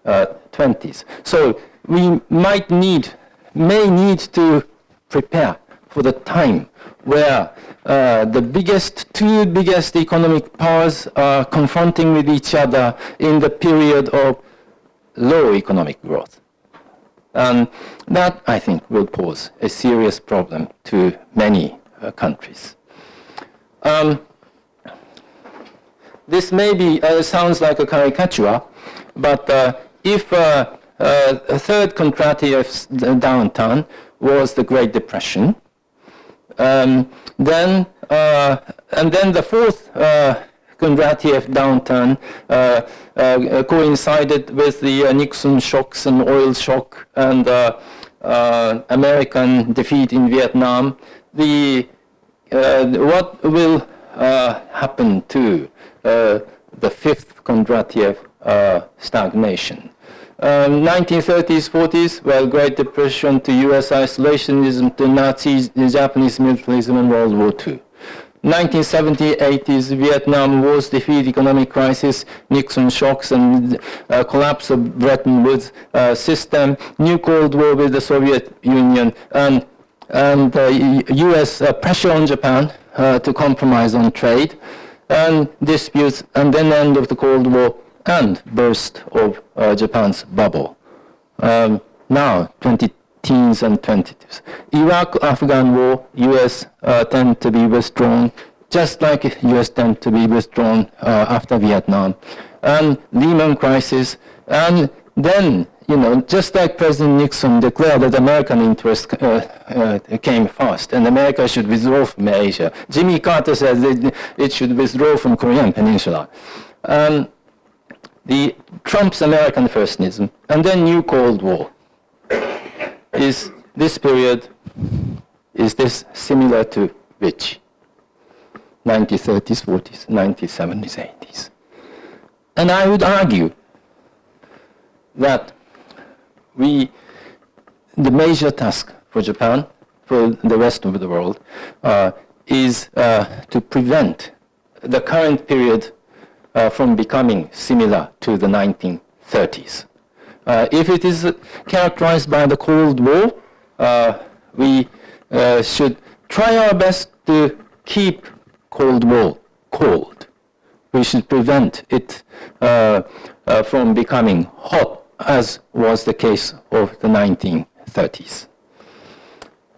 1920s. So we may need to prepare for the time where the two biggest economic powers are confronting with each other in the period of low economic growth. And that, I think, will pose a serious problem to many countries. This maybe sounds like a caricature, but if a third Kondratiev downturn was the Great Depression, then the fourth Kondratiev downturn coincided with the Nixon shocks and oil shock and American defeat in Vietnam. What will happen to the fifth Kondratiev stagnation? 1930s, 40s, well, Great Depression to U.S. isolationism to Nazis, Japanese militarism, and World War II. 1970s, 80s, Vietnam War's defeat, economic crisis, Nixon shocks, and collapse of Bretton Woods system, new Cold War with the Soviet Union, and U.S. Pressure on Japan to compromise on trade, and disputes, and then end of the Cold War, and burst of Japan's bubble. Now, 20-teens and 20s. Iraq-Afghan war, U.S. Tend to be withdrawn, just like U.S. tend to be withdrawn after Vietnam. And Lehman crisis, and then, just like President Nixon declared that American interest came first, and America should withdraw from Asia. Jimmy Carter said it should withdraw from Korean Peninsula. The Trump's American firstnism, and then new Cold War. Is this period, is this similar to which? 1930s, 40s, 1970s, 80s. And I would argue that the major task for Japan, for the rest of the world, is to prevent the current period from becoming similar to the 1930s. If it is characterized by the Cold War, we should try our best to keep Cold War cold. We should prevent it from becoming hot, as was the case of the 1930s.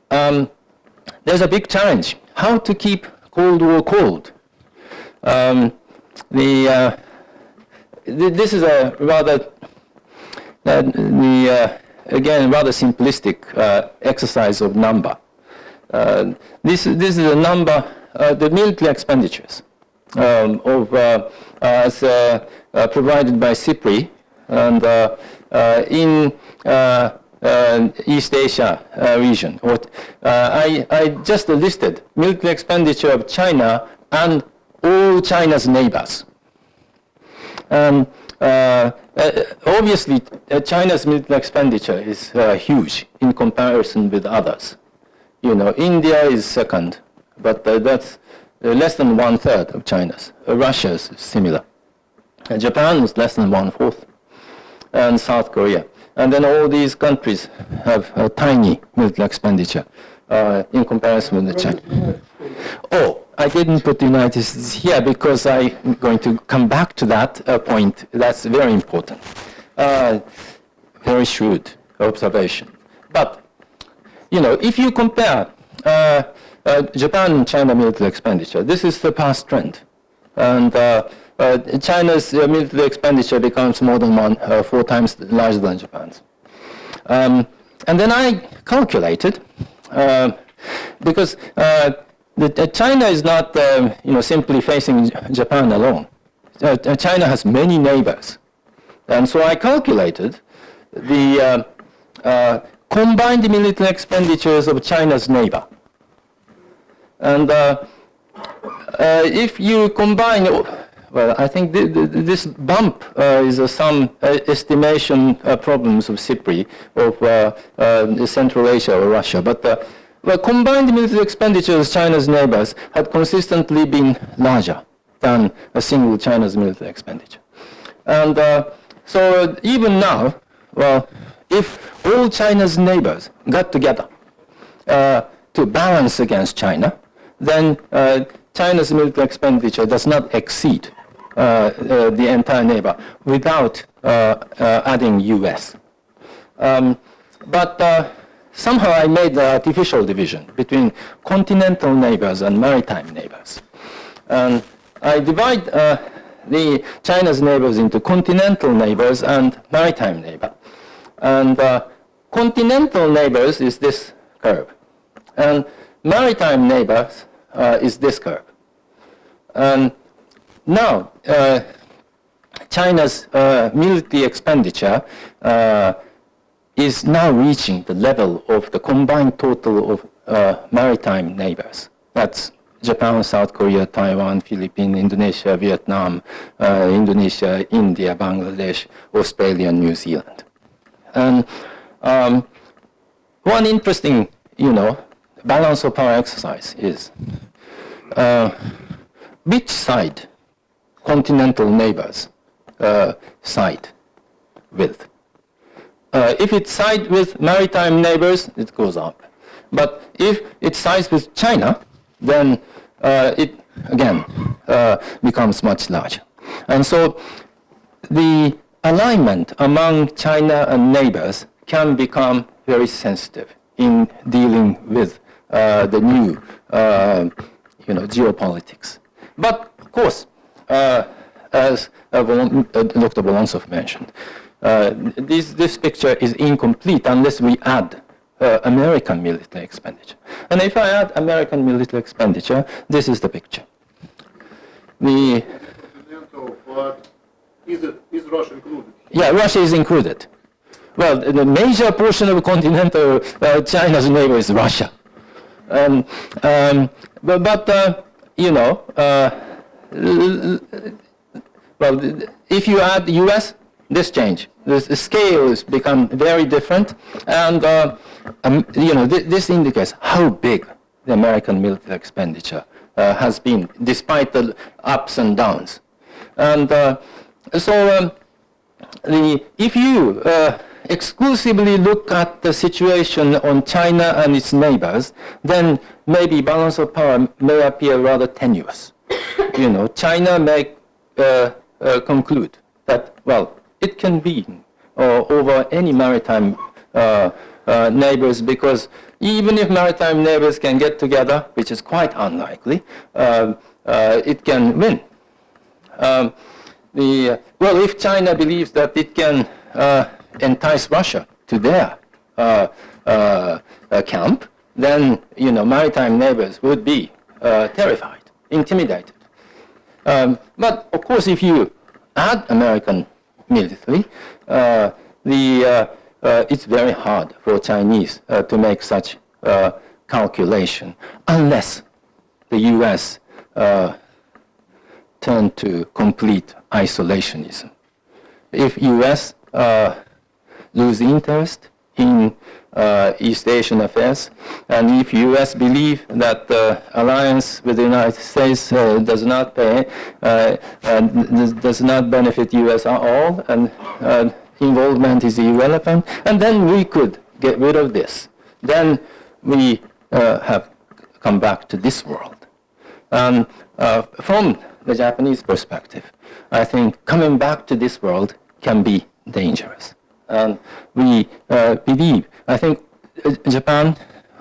There's a big challenge: how to keep Cold War cold. This is a rather again, rather simplistic exercise of number. This is a number, the military expenditures as provided by CIPRI and in East Asia region. I just listed military expenditure of China and all China's neighbors. Obviously, China's military expenditure is huge in comparison with others. You know, India is second, but that's less than 1/3 of China's. Russia's is similar. Japan is less than 1/4, and South Korea. And then all these countries have a tiny military expenditure in comparison with China. Oh, I didn't put the United States here because I'm going to come back to that point. That's very important. Very shrewd observation. But, you know, if you compare Japan and China military expenditure, this is the past trend. And China's military expenditure becomes more than 4 times larger than Japan's. And then I calculated, because China is not simply facing Japan alone. China has many neighbors. And so I calculated the combined military expenditures of China's neighbor. And if you combine, well, I think this bump is some estimation problems of CIPRI of Central Asia or Russia. But the combined military expenditures of China's neighbors had consistently been larger than a single China's military expenditure. And so even now, well, if all China's neighbors got together to balance against China, then China's military expenditure does not exceed the entire neighbor without adding US. But somehow I made the artificial division between continental neighbors and maritime neighbors. And I divide the China's neighbors into continental neighbors and maritime neighbor. And continental neighbors is this curve. And maritime neighbors is this curve. And now, China's military expenditure is now reaching the level of the combined total of maritime neighbors. That's Japan, South Korea, Taiwan, Philippines, Indonesia, Vietnam, Indonesia, India, Bangladesh, Australia, and New Zealand. And one interesting, balance of power exercise is which side continental neighbors side with. If it sides with maritime neighbors, it goes up. But if it sides with China, then it, again, becomes much larger. And so the alignment among China and neighbors can become very sensitive in dealing with the new, geopolitics. But of course, as Dr. Bolonsov mentioned, this picture is incomplete unless we add American military expenditure. And if I add American military expenditure, this is the picture. Is Russia included? Yeah, Russia is included. Well, the major portion of continental China's neighbor is Russia. Well, if you add the U.S., this change. The scale has become very different, and this indicates how big the American military expenditure has been, despite the ups and downs. And if you exclusively look at the situation on China and its neighbors, then maybe balance of power may appear rather tenuous. China may conclude that, well, it can be over any maritime neighbors, because even if maritime neighbors can get together, which is quite unlikely, it can win. If China believes that it can entice Russia to their camp, then maritime neighbors would be terrified, intimidated. But of course, if you add American military, it's very hard for Chinese to make such calculation unless the U.S. turn to complete isolationism. If U.S. lose interest in East Asian affairs, and if U.S. believe that alliance with the United States does not benefit U.S. at all, and involvement is irrelevant, and then we could get rid of this. Then we have come back to this world. And from the Japanese perspective, I think coming back to this world can be dangerous. And we believe, I think Japan,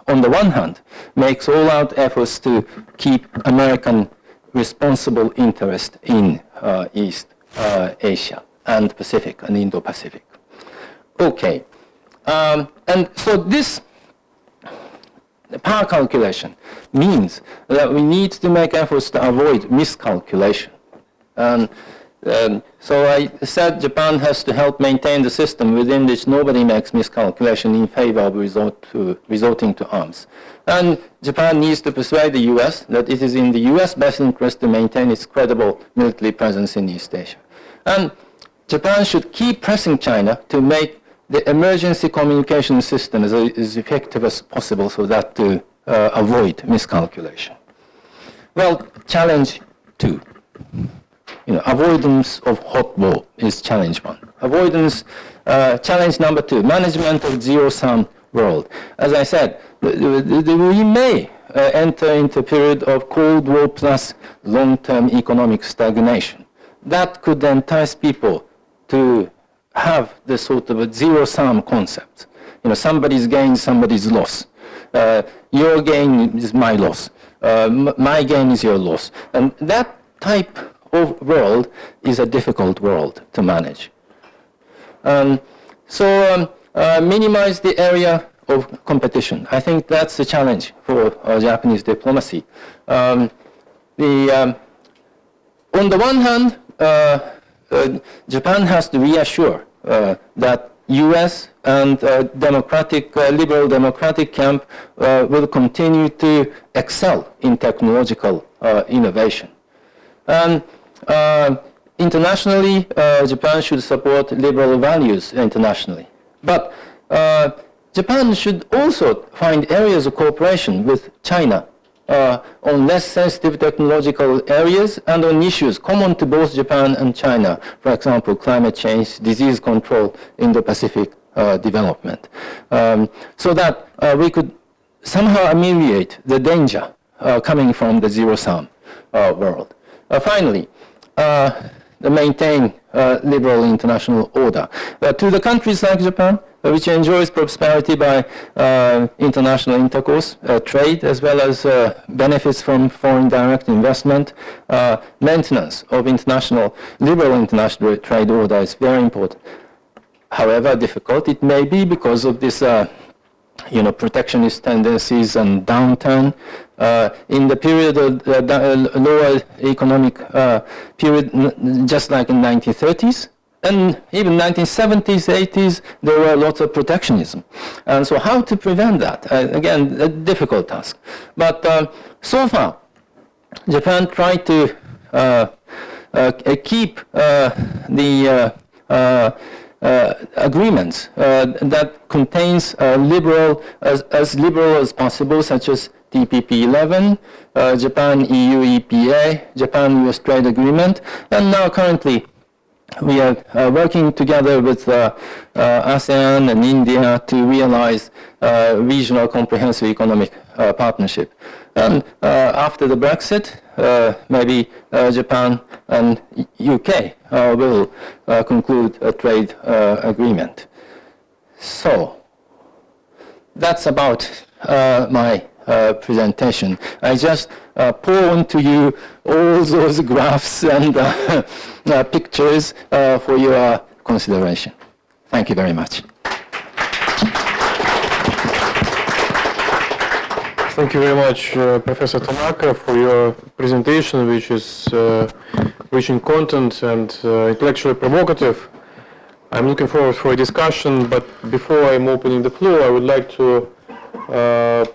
on the one hand, makes all-out efforts to keep American responsible interest in East Asia and Pacific and Indo-Pacific. Okay, and so this power calculation means that we need to make efforts to avoid miscalculation. And so I said Japan has to help maintain the system within which nobody makes miscalculation in favor of resorting to arms. And Japan needs to persuade the U.S. that it is in the U.S. best interest to maintain its credible military presence in East Asia. And Japan should keep pressing China to make the emergency communication system as effective as possible so that to avoid miscalculation. Well, challenge 2. Avoidance of hot war is challenge 1. Challenge number 2, management of zero-sum world. As I said, we may enter into a period of Cold War plus long-term economic stagnation. That could entice people to have the sort of a zero-sum concept. Somebody's gain, somebody's loss. Your gain is my loss. My gain is your loss. And that type of world is a difficult world to manage. Minimize the area of competition. I think that's the challenge for Japanese diplomacy. On the one hand, Japan has to reassure that U.S. and liberal democratic camp will continue to excel in technological innovation. And internationally, Japan should support liberal values internationally. But Japan should also find areas of cooperation with China on less sensitive technological areas and on issues common to both Japan and China, for example, climate change, disease control, Indo-Pacific development, so that we could somehow ameliorate the danger coming from the zero-sum world. Finally, maintain liberal international order. To the countries like Japan, which enjoys prosperity by international intercourse, trade, as well as benefits from foreign direct investment, maintenance of liberal international trade order is very important. However difficult it may be because of this protectionist tendencies and downturn. In the period of lower economic period, just like in 1930s, and even 1970s, 80s, there were lots of protectionism. And so how to prevent that? Again, a difficult task. But so far, Japan tried to keep the agreements that contains liberal as possible, such as TPP-11, Japan-EU EPA, Japan-US trade agreement, and now currently we are working together with ASEAN and India to realize regional comprehensive economic partnership. And after the Brexit, maybe Japan and UK will conclude a trade agreement. So that's about my presentation. I just pawned to you all those graphs and pictures for your consideration. Thank you very much. Thank you very much, Professor Tanaka, for your presentation, which is rich in content and intellectually provocative. I'm looking forward for a discussion, but before I'm opening the floor, I would like to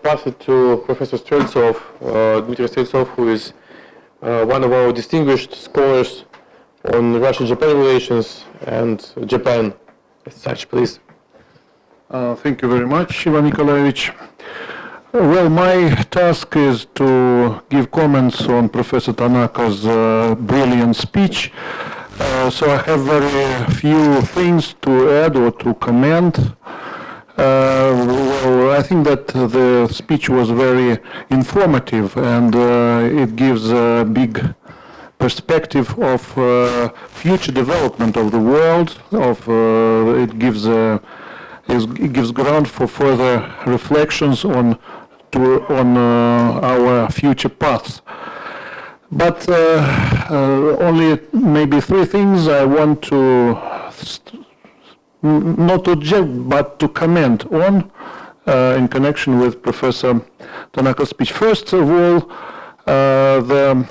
pass it to Professor Streltsov, Dmitry Streltsov, who is one of our distinguished scholars on Russia-Japan relations and Japan as such, please. Thank you very much, Ivan Nikolaevich. Well, my task is to give comments on Professor Tanaka's brilliant speech. So I have very few things to add or to comment. Well, I think that the speech was very informative and it gives a big perspective of future development of the world. It gives ground for further reflections on our future paths. But only maybe three things I want to not to judge but to comment on in connection with Professor Tanaka's speech. First of all, the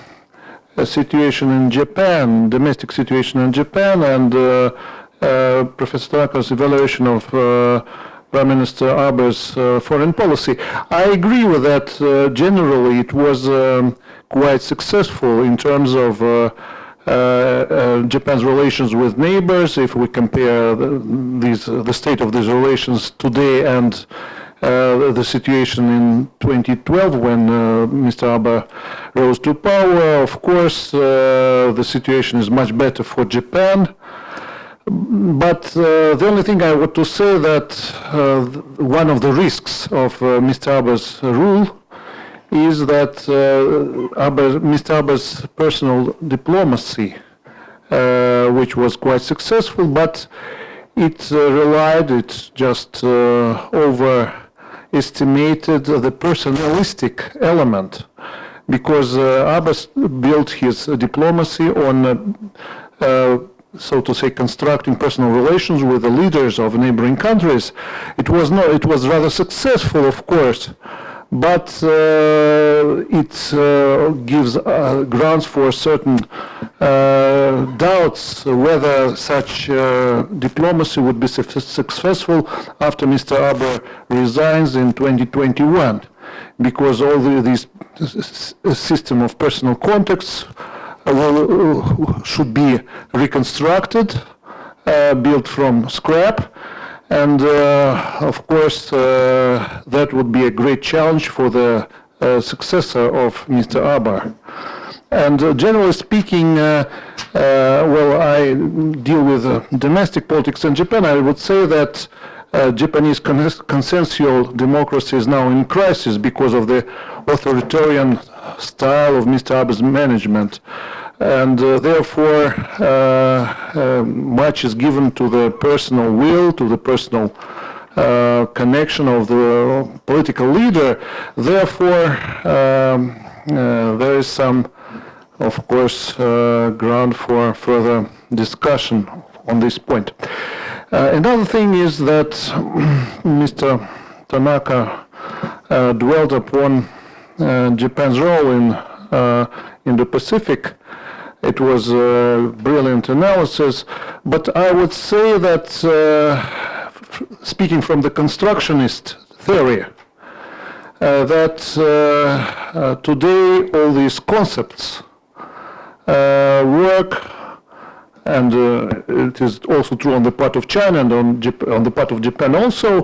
situation in Japan, domestic situation in Japan, and Professor Tanaka's evaluation of Prime Minister Abe's foreign policy. I agree with that. Generally, it was quite successful in terms of Japan's relations with neighbors. If we compare the state of these relations today and the situation in 2012 when Mr. Abe rose to power, of course, the situation is much better for Japan. But the only thing I want to say that one of the risks of Mr. Abe's rule is that Mr. Abe's personal diplomacy, which was quite successful, but it just overestimated the personalistic element, because Abe built his diplomacy on so to say, constructing personal relations with the leaders of neighboring countries. It was rather successful, of course, but it gives grounds for certain doubts whether such diplomacy would be successful after Mr. Abe resigns in 2021, because all this system of personal contacts should be reconstructed, built from scrap, and of course that would be a great challenge for the successor of Mr. Abe. And generally speaking, well, I deal with domestic politics in Japan. I would say that Japanese consensual democracy is now in crisis because of the authoritarian style of Mr. Abe's management, and therefore much is given to the personal will, to the personal connection of the political leader. Therefore, there is some, of course, ground for further discussion on this point. Another thing is that Mr. Tanaka dwelt upon Japan's role in the Pacific. It was a brilliant analysis, but I would say that speaking from the constructionist theory, that today all these concepts work, and it is also true on the part of China and on the part of Japan also,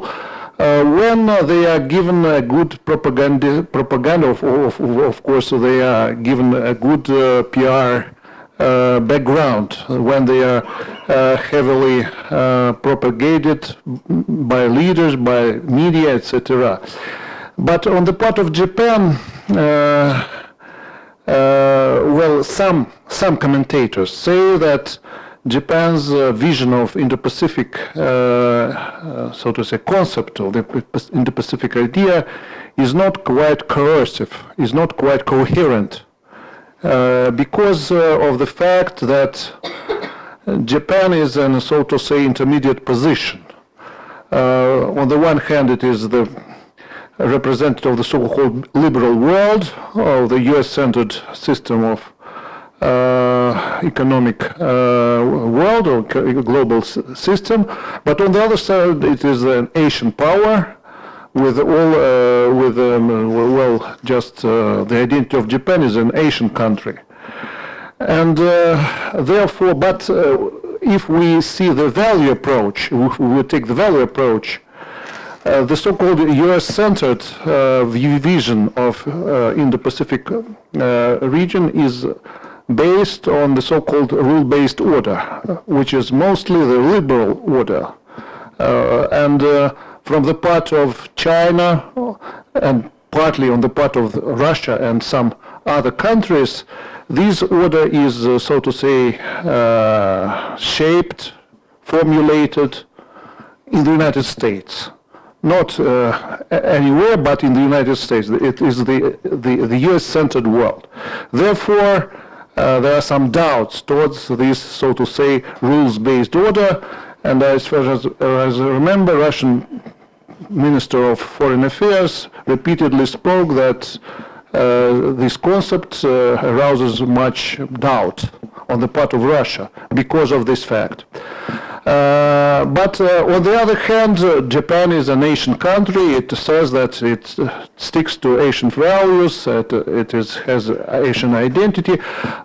when they are given a good propaganda, of course, they are given a good PR background, when they are heavily propagated by leaders, by media, etc. But on the part of Japan, well, some commentators say that Japan's vision of Indo-Pacific, so to say, concept of the Indo-Pacific idea is not quite coercive, is not quite coherent, because of the fact that Japan is in a, so to say, intermediate position. On the one hand, it is the representative of the so-called liberal world, of the US-centered system of economic world or global system, but on the other side it is an Asian power with the identity of Japan is an Asian country, and therefore, but if we see the value approach, if we take the value approach, the so-called US-centered vision of Indo-Pacific region is based on the so-called rule-based order, which is mostly the liberal order. And from the part of China and partly on the part of Russia and some other countries, this order is, so to say, shaped, formulated in the United States. Not anywhere, but in the United States. It is the US-centered world. Therefore, there are some doubts towards this, so to say, rules-based order. And as far as I remember, Russian Minister of Foreign Affairs repeatedly spoke that this concept arouses much doubt on the part of Russia because of this fact. But on the other hand, Japan is an Asian country. It says that it sticks to Asian values, it has Asian identity,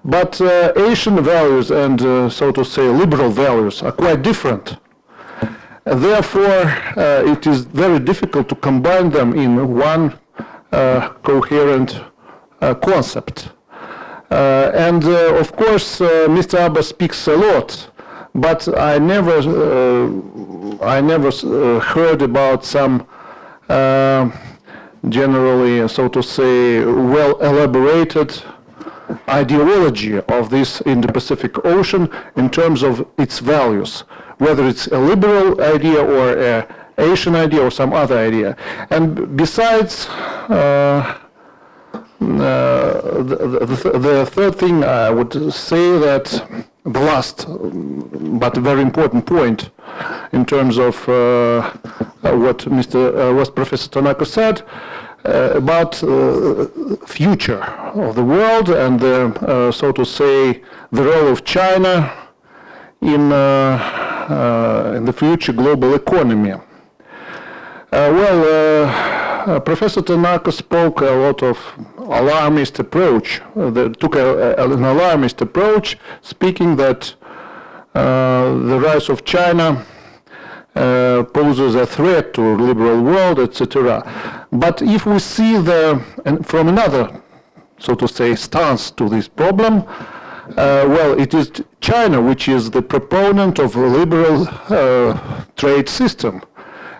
but Asian values and, so to say, liberal values are quite different. Therefore, it is very difficult to combine them in one coherent concept. And of course, Mr. Abe speaks a lot, but I never heard about some generally, so to say, well elaborated ideology of this Indo-Pacific Ocean in terms of its values, whether it's a liberal idea or an Asian idea or some other idea. And besides, the third thing I would say that the last but very important point in terms of what Professor Tanaka said about future of the world and so to say the role of China in the future global economy. Professor Tanaka spoke a lot of alarmist approach, took an alarmist approach, speaking that the rise of China poses a threat to liberal world, etc. But if we see from another, so to say, stance to this problem, it is China which is the proponent of a liberal trade system.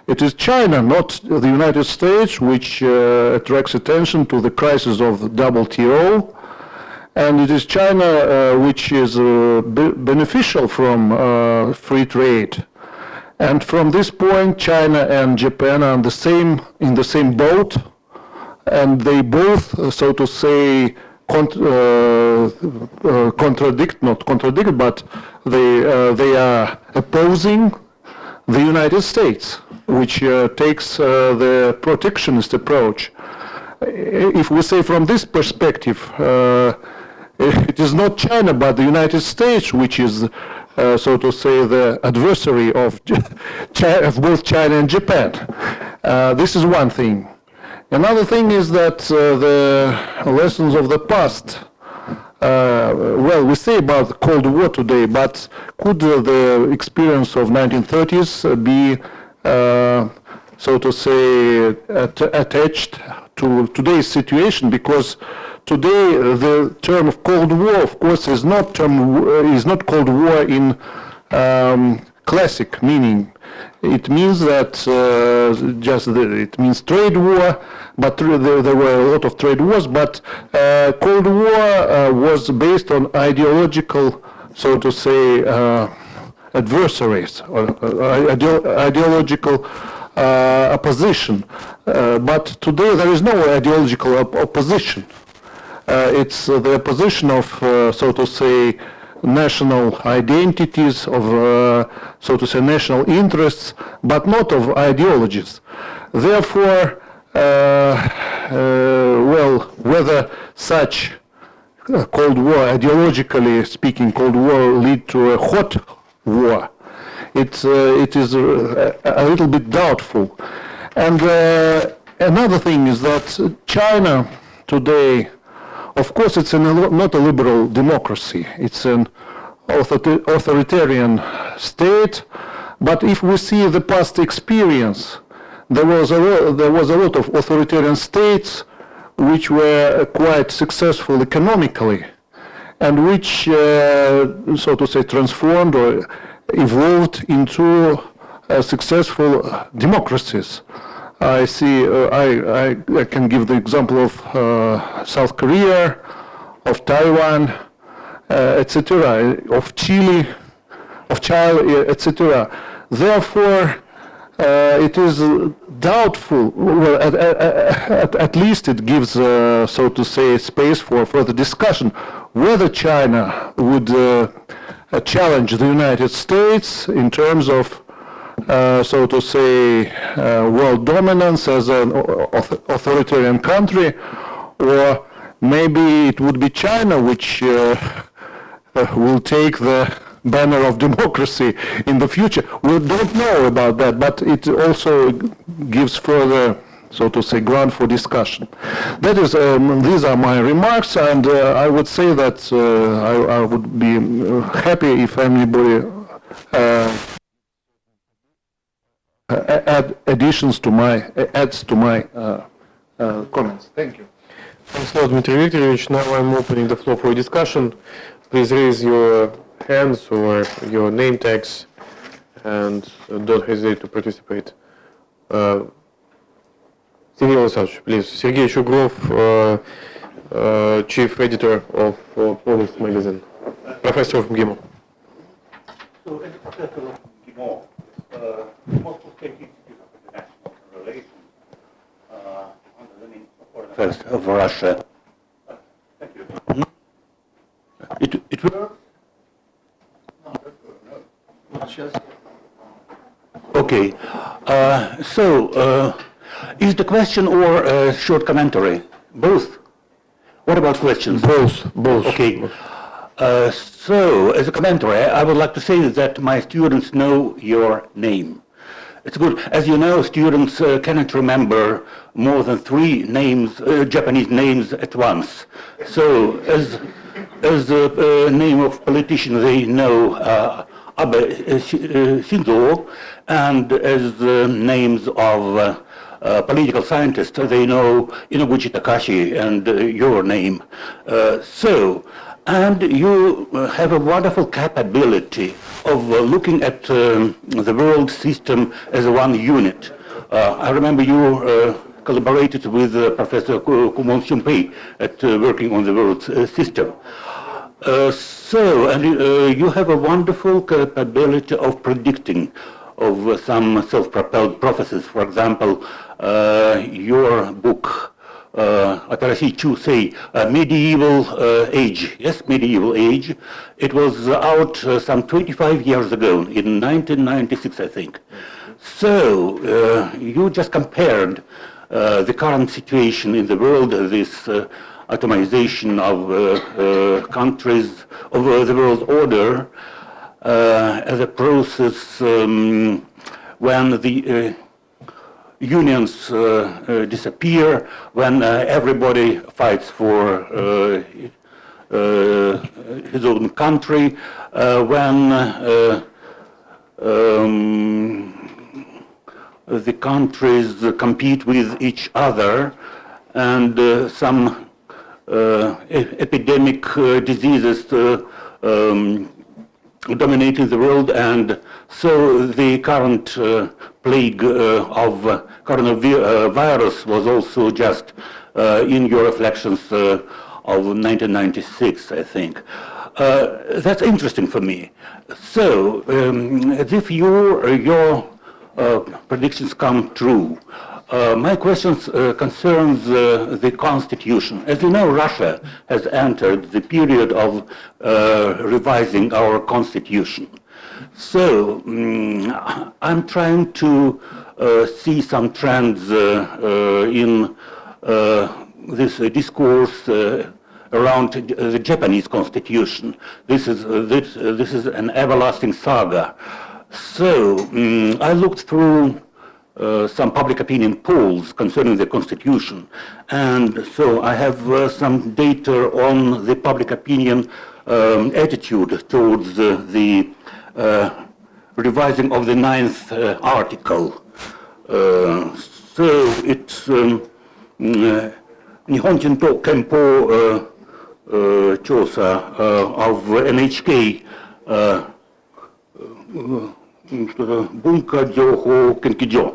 It is China, not the United States, which attracts attention to the crisis of the WTO, and it is China which is beneficial from free trade. And from this point, China and Japan are in the same boat, and they both, so to say, not contradict, but they are opposing the United States, which takes the protectionist approach. If we say from this perspective, it is not China but the United States which is, so to say, the adversary of both China and Japan. This is one thing. Another thing is that the lessons of the past, we say about the Cold War today, but could the experience of 1930s be, so to say, attached to today's situation? Because today the term of Cold War, of course, is not Cold War in classic meaning. It means that it means trade war, but there were a lot of trade wars, but Cold War was based on ideological, so to say, adversaries, or ideological opposition. But today there is no ideological opposition. It's the opposition of, so to say, national identities, of, so to say, national interests, but not of ideologies. Therefore, well, whether such Cold War, ideologically speaking, Cold War lead to a hot war, it is a little bit doubtful. And another thing is that China today, of course, it's not a liberal democracy. It's an authoritarian state. But if we see the past experience, there was a lot of authoritarian states which were quite successful economically, and which, so to say, transformed or evolved into successful democracies. I see. I can give the example of South Korea, of Taiwan, etc., of Chile, etc. Therefore, it is doubtful. Well, at least it gives, so to say, space for further discussion whether China would challenge the United States in terms of, so to say, world dominance as an authoritarian country, or maybe it would be China which will take the banner of democracy in the future. We don't know about that, but it also gives further, so to say, ground for discussion. That is, these are my remarks, and I would say that I would be happy if anybody adds to my comments. Thank you. Thanks a lot, Dmitry Viktorovich. Now I'm opening the floor for discussion. Please raise your hands or your name tags and don't hesitate to participate. Sergey Alexandrovich, please. Sergey Shugrov, Chief Editor of Polish Magazine, Professor of MGIMO. So, as a professor of MGIMO, most of the Institute of International Relations under the name of Foreign Affairs of Russia. Thank you. It works? Okay. Is the question or a short commentary? Both? What about questions? Both. Okay. So, as a commentary, I would like to say that my students know your name. It's good. As you know, students cannot remember more than 3 names, Japanese names at once. So, as the name of politician, they know Abe Shinzo, and as the names of political scientists, they know Inoguchi Takashi and your name. And you have a wonderful capability of looking at the world system as one unit. I remember you collaborated with Professor Kumon Shumpei at working on the world system. You have a wonderful capability of predicting of some self-propelled prophecies. For example, your book, Atarashi Chusei, Medieval Age. Yes, Medieval Age. It was out some 25 years ago, in 1996, I think. So, you just compared the current situation in the world, this atomization of countries, of the world order, as a process when the unions disappear, when everybody fights for his own country, when the countries compete with each other, and some epidemic diseases dominating the world, and so the current plague of coronavirus was also just in your reflections of 1996, I think. That's interesting for me. So, as if your predictions come true, My question concerns the Constitution. As you know, Russia has entered the period of revising our Constitution. So I'm trying to see some trends in this discourse around the Japanese Constitution. This is an everlasting saga. So I looked through some public opinion polls concerning the Constitution, and so I have some data on the public opinion attitude towards the revising of the 9th article. So it's Nihon Jinto Kenpo Chosa of NHK Bunka Joho Kenkijo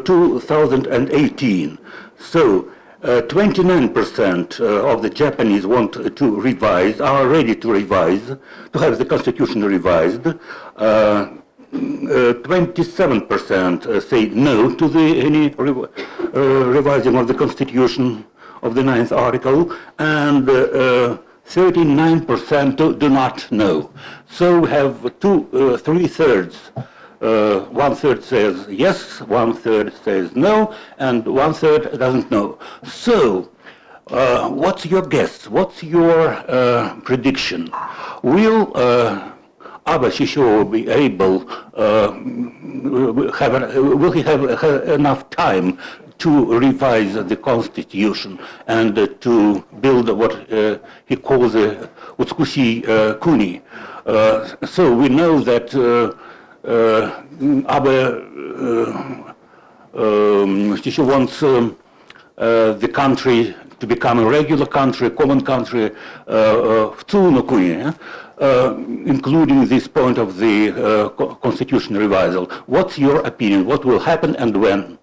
2018. So 29% of the Japanese want to revise, are ready to revise, to have the constitution revised. 27% say no to any revising of the constitution of the 9th article, and 39% do not know. So we have three-thirds. 1/3 says yes, 1/3 says no, and 1/3 doesn't know. So, what's your guess? What's your prediction? Will Abe Shisho be able? Will he have enough time to revise the constitution and to build what he calls a Utsukushi Kuni? So we know that Abe Shisho wants the country to become a regular country, a common country, Futsu no Kuni, including this point of the constitution revisal. What's your opinion? What will happen and when?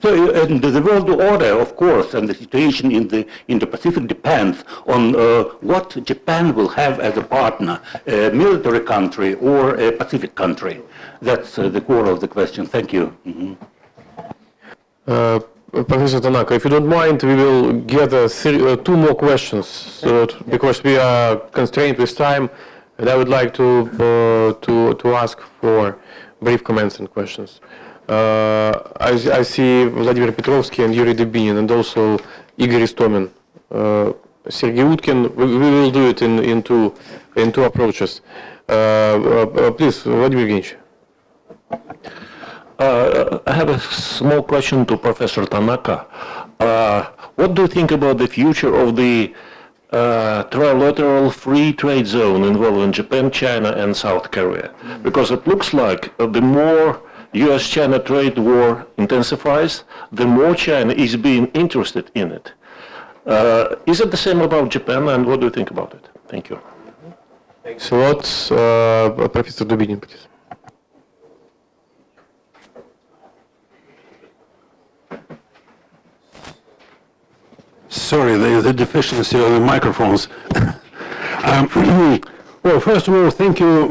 So, and the world order, of course, and the situation in the Indo-Pacific depends on what Japan will have as a partner, a military country or a Pacific country. That's the core of the question. Thank you. Mm-hmm. Professor Tanaka, if you don't mind, we will get two more questions because we are constrained with time, and I would like to ask for brief comments and questions. I see Vladimir Petrovsky and Yuri Dubinin, and also Igor Istomin. Sergei Utkin, we will do it in two approaches. Please, Vladimir Evgenievich. I have a small question to Professor Tanaka. What do you think about the future of the trilateral free trade zone involving Japan, China, and South Korea? Because it looks like the more US-China trade war intensifies, the more China is being interested in it. Is it the same about Japan, and what do you think about it? Thank you. Thanks a lot. Professor Dubinin, please. Sorry, the deficiency of the microphones. Well, first of all, thank you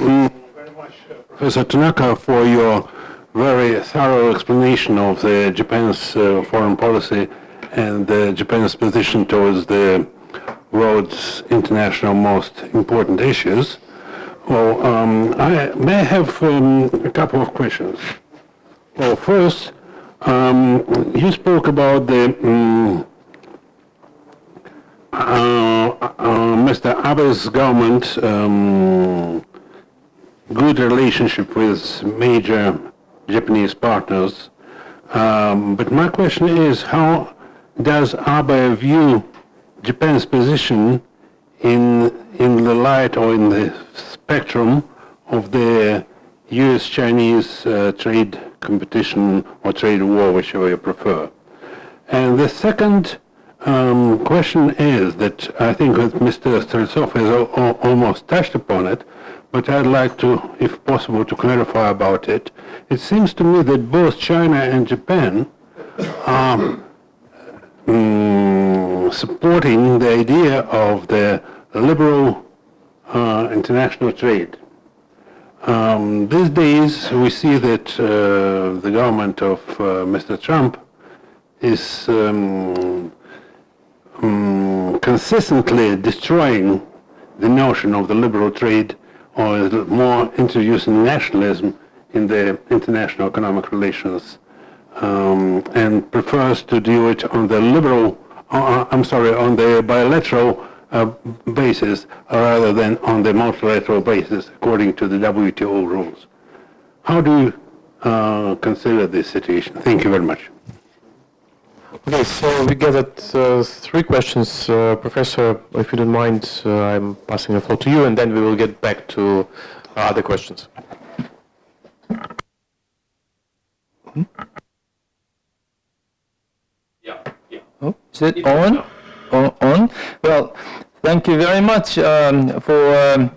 very much, Professor Tanaka, for your very thorough explanation of Japan's foreign policy and Japan's position towards the world's international most important issues. Well, I may have a couple of questions. Well, first, you spoke about the Mr. Abe's government good relationship with major Japanese partners. But my question is, how does Abe view Japan's position in the light or in the spectrum of the US-Chinese trade competition or trade war, whichever you prefer? And the second question is that I think that Mr. Streltsov has almost touched upon it, but I'd like to, if possible, to clarify about it. It seems to me that both China and Japan are supporting the idea of the liberal international trade. These days, we see that the government of Mr. Trump is consistently destroying the notion of the liberal trade, or more introducing nationalism in the international economic relations, and prefers to do it on the on the bilateral basis rather than on the multilateral basis according to the WTO rules. How do you consider this situation? Thank you very much. Okay, so we gathered three questions. Professor, if you don't mind, I'm passing the floor to you, and then we will get back to other questions. Oh, is it on? On? Well, thank you very much for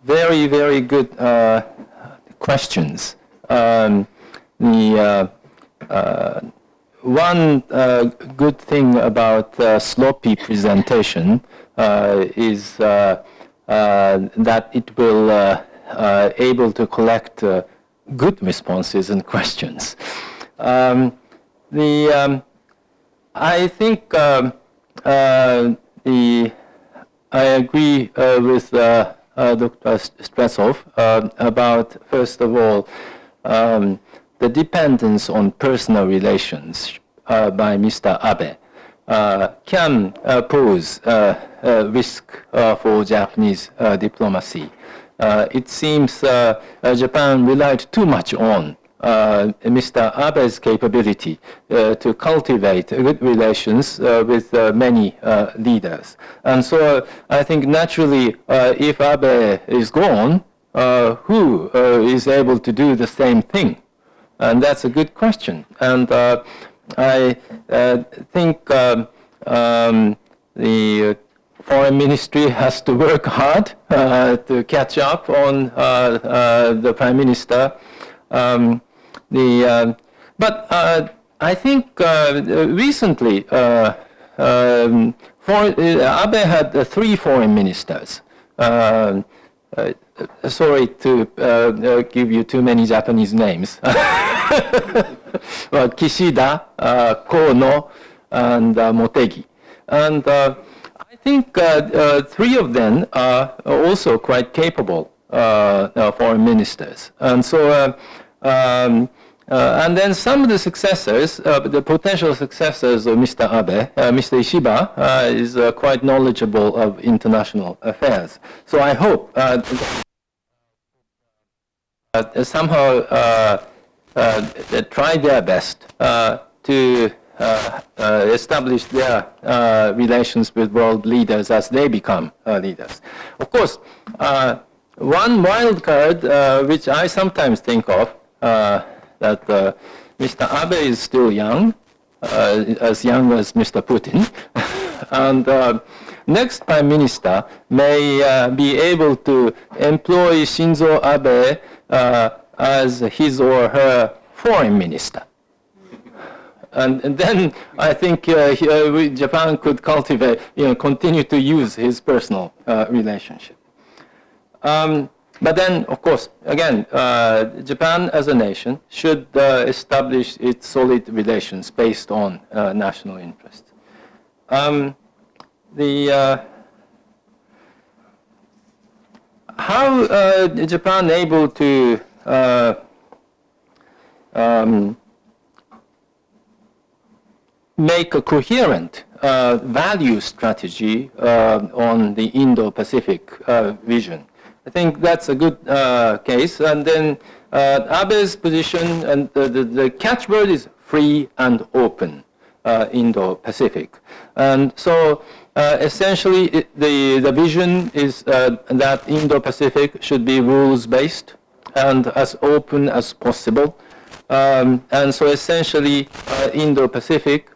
very, very good questions. One good thing about sloppy presentation is that it will able to collect good responses and questions. I think I agree with Dr. Stresov about, first of all, the dependence on personal relations by Mr. Abe can pose a risk for Japanese diplomacy. It seems Japan relied too much on Mr. Abe's capability to cultivate good relations with many leaders. And so I think naturally if Abe is gone, who is able to do the same thing? And that's a good question. And I think the foreign ministry has to work hard to catch up on the prime minister. But I think recently Abe had three foreign ministers. Sorry to give you too many Japanese names. Well, Kishida, Kono, and Motegi. And I think three of them are also quite capable foreign ministers. And so, and then some of the successors, the potential successors of Mr. Abe, Mr. Ishiba is quite knowledgeable of international affairs. So I hope somehow try their best to establish their relations with world leaders as they become leaders. Of course, one wild card which I sometimes think of, that Mr. Abe is still young, as young as Mr. Putin, and next Prime Minister may be able to employ Shinzo Abe as his or her foreign minister. And then I think Japan could cultivate, continue to use his personal relationship. But then, of course, again, Japan as a nation should establish its solid relations based on national interest. How Japan able to make a coherent value strategy on the Indo-Pacific vision? I think that's a good case. And then Abe's position, and the catchword is free and open Indo-Pacific. And so essentially the vision is that Indo-Pacific should be rules-based and as open as possible. And so essentially Indo-Pacific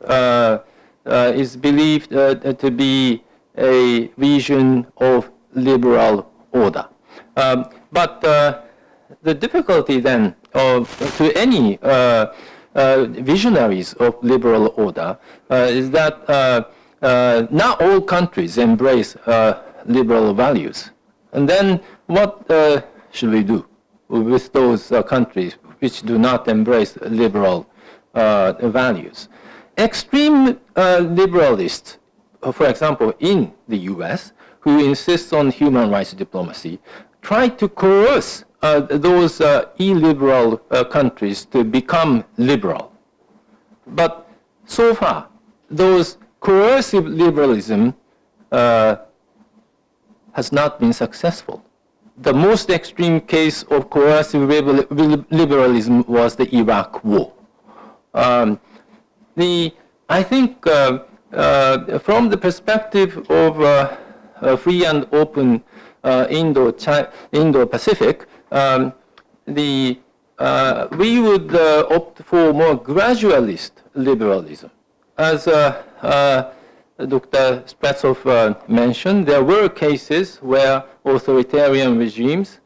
is believed to be a region of liberal order. But the difficulty then to any visionaries of liberal order is that not all countries embrace liberal values. And then what should we do with those countries which do not embrace liberal values? Extreme liberalists, for example, in the US, who insist on human rights diplomacy, try to coerce those illiberal countries to become liberal. But so far, those coercive liberalism has not been successful. The most extreme case of coercive liberalism was the Iraq War. I think from the perspective of free and open Indo-Pacific, we would opt for more gradualist liberalism. As Dr. Spretsov mentioned, there were cases where authoritarian regimes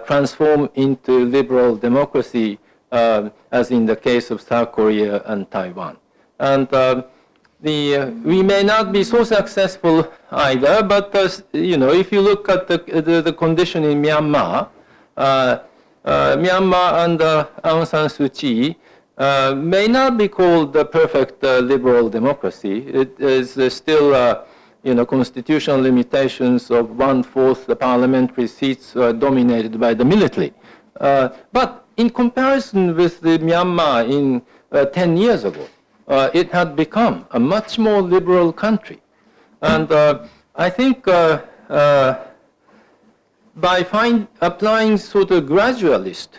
transform into liberal democracy, as in the case of South Korea and Taiwan. And we may not be so successful either, but if you look at the condition in Myanmar, Myanmar under Aung San Suu Kyi may not be called the perfect liberal democracy. It is still, constitutional limitations of 1/4 the parliamentary seats dominated by the military. But in comparison with the Myanmar in 10 years ago, it had become a much more liberal country. And I think by applying sort of gradualist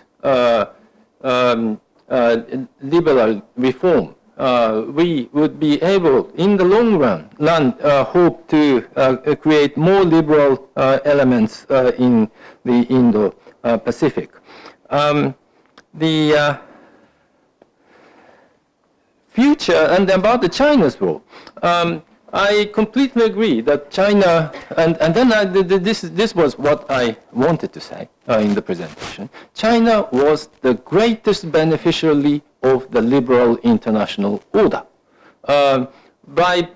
liberal reform, we would be able, in the long run, hope to create more liberal elements in the Indo-Pacific. The future, and about China's role, I completely agree that China, and then this was what I wanted to say in the presentation. China was the greatest beneficiary of the liberal international order. By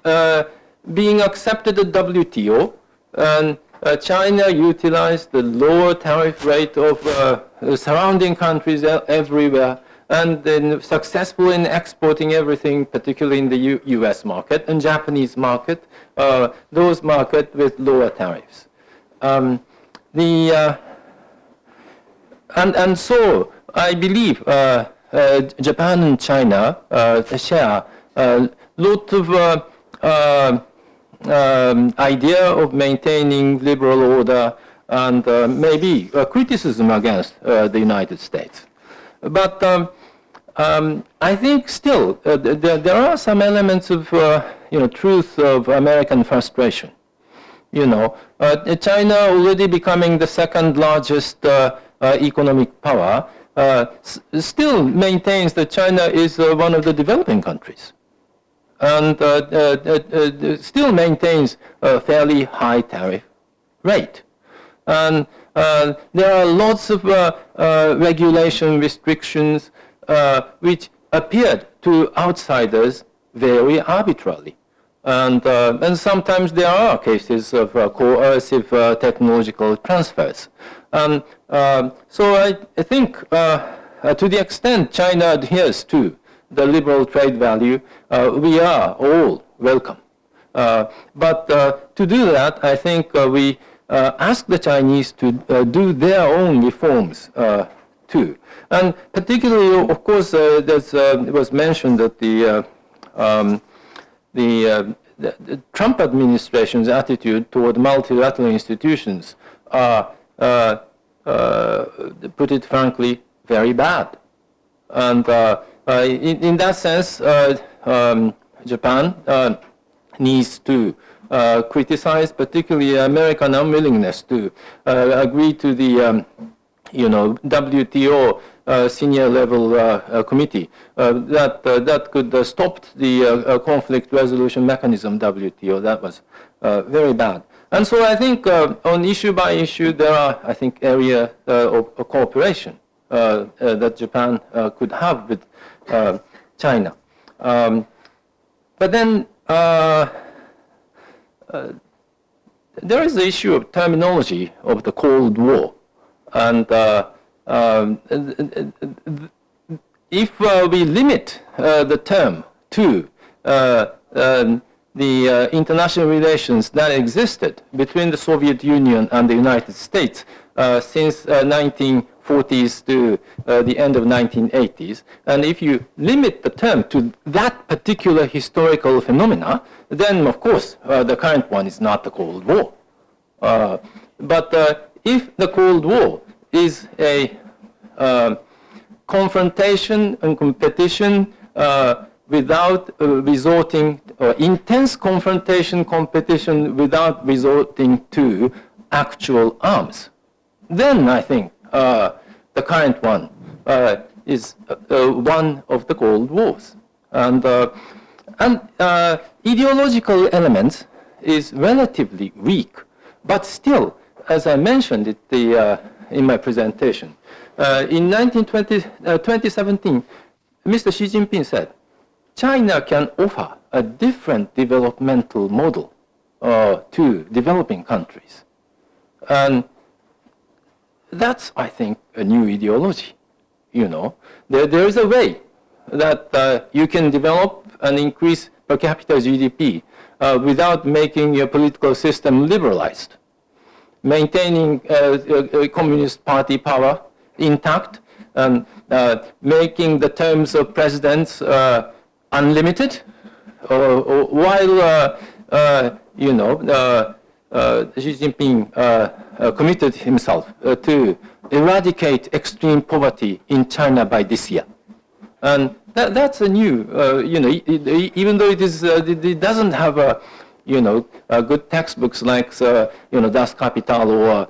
being accepted at WTO, and China utilized the lower tariff rate of surrounding countries everywhere, and then successful in exporting everything, particularly in the US market and Japanese market, those markets with lower tariffs. And so I believe Japan and China share a lot of idea of maintaining liberal order and maybe criticism against the United States. But I think still there are some elements of truth of American frustration. China already becoming the second largest economic power still maintains that China is one of the developing countries, and still maintains a fairly high tariff rate. And there are lots of regulation restrictions which appeared to outsiders very arbitrarily. And sometimes there are cases of coercive technological transfers. So I think to the extent China adheres to the liberal trade value, we are all welcome. But to do that, I think we ask the Chinese to do their own reforms too. And particularly, of course, it was mentioned that the Trump administration's attitude toward multilateral institutions are, put it frankly, very bad. And in that sense, Japan needs to criticize particularly American unwillingness to agree to the WTO senior level committee that could stop the conflict resolution mechanism WTO. That was very bad. And so I think on issue by issue there are, I think, area of cooperation that Japan could have with China. But then there is the issue of terminology of the Cold War. And if we limit the term to the international relations that existed between the Soviet Union and the United States since 1940s to the end of 1980s, and if you limit the term to that particular historical phenomena, then of course the current one is not the Cold War. But if the Cold War is a confrontation and competition without resorting, intense confrontation, competition without resorting to actual arms, then I think the current one is one of the Cold Wars. And ideological elements is relatively weak, but still, as I mentioned it in my presentation, in 2017, Mr. Xi Jinping said, China can offer a different developmental model to developing countries. And that's, I think, a new ideology. You know, there is a way that you can develop and increase per capita GDP without making your political system liberalized, maintaining Communist Party power intact, and making the terms of presidents unlimited, while you know, Xi Jinping committed himself to eradicate extreme poverty in China by this year. And that's a new, you know, even though it doesn't have a, you know, good textbooks like, you know, Das Kapital or,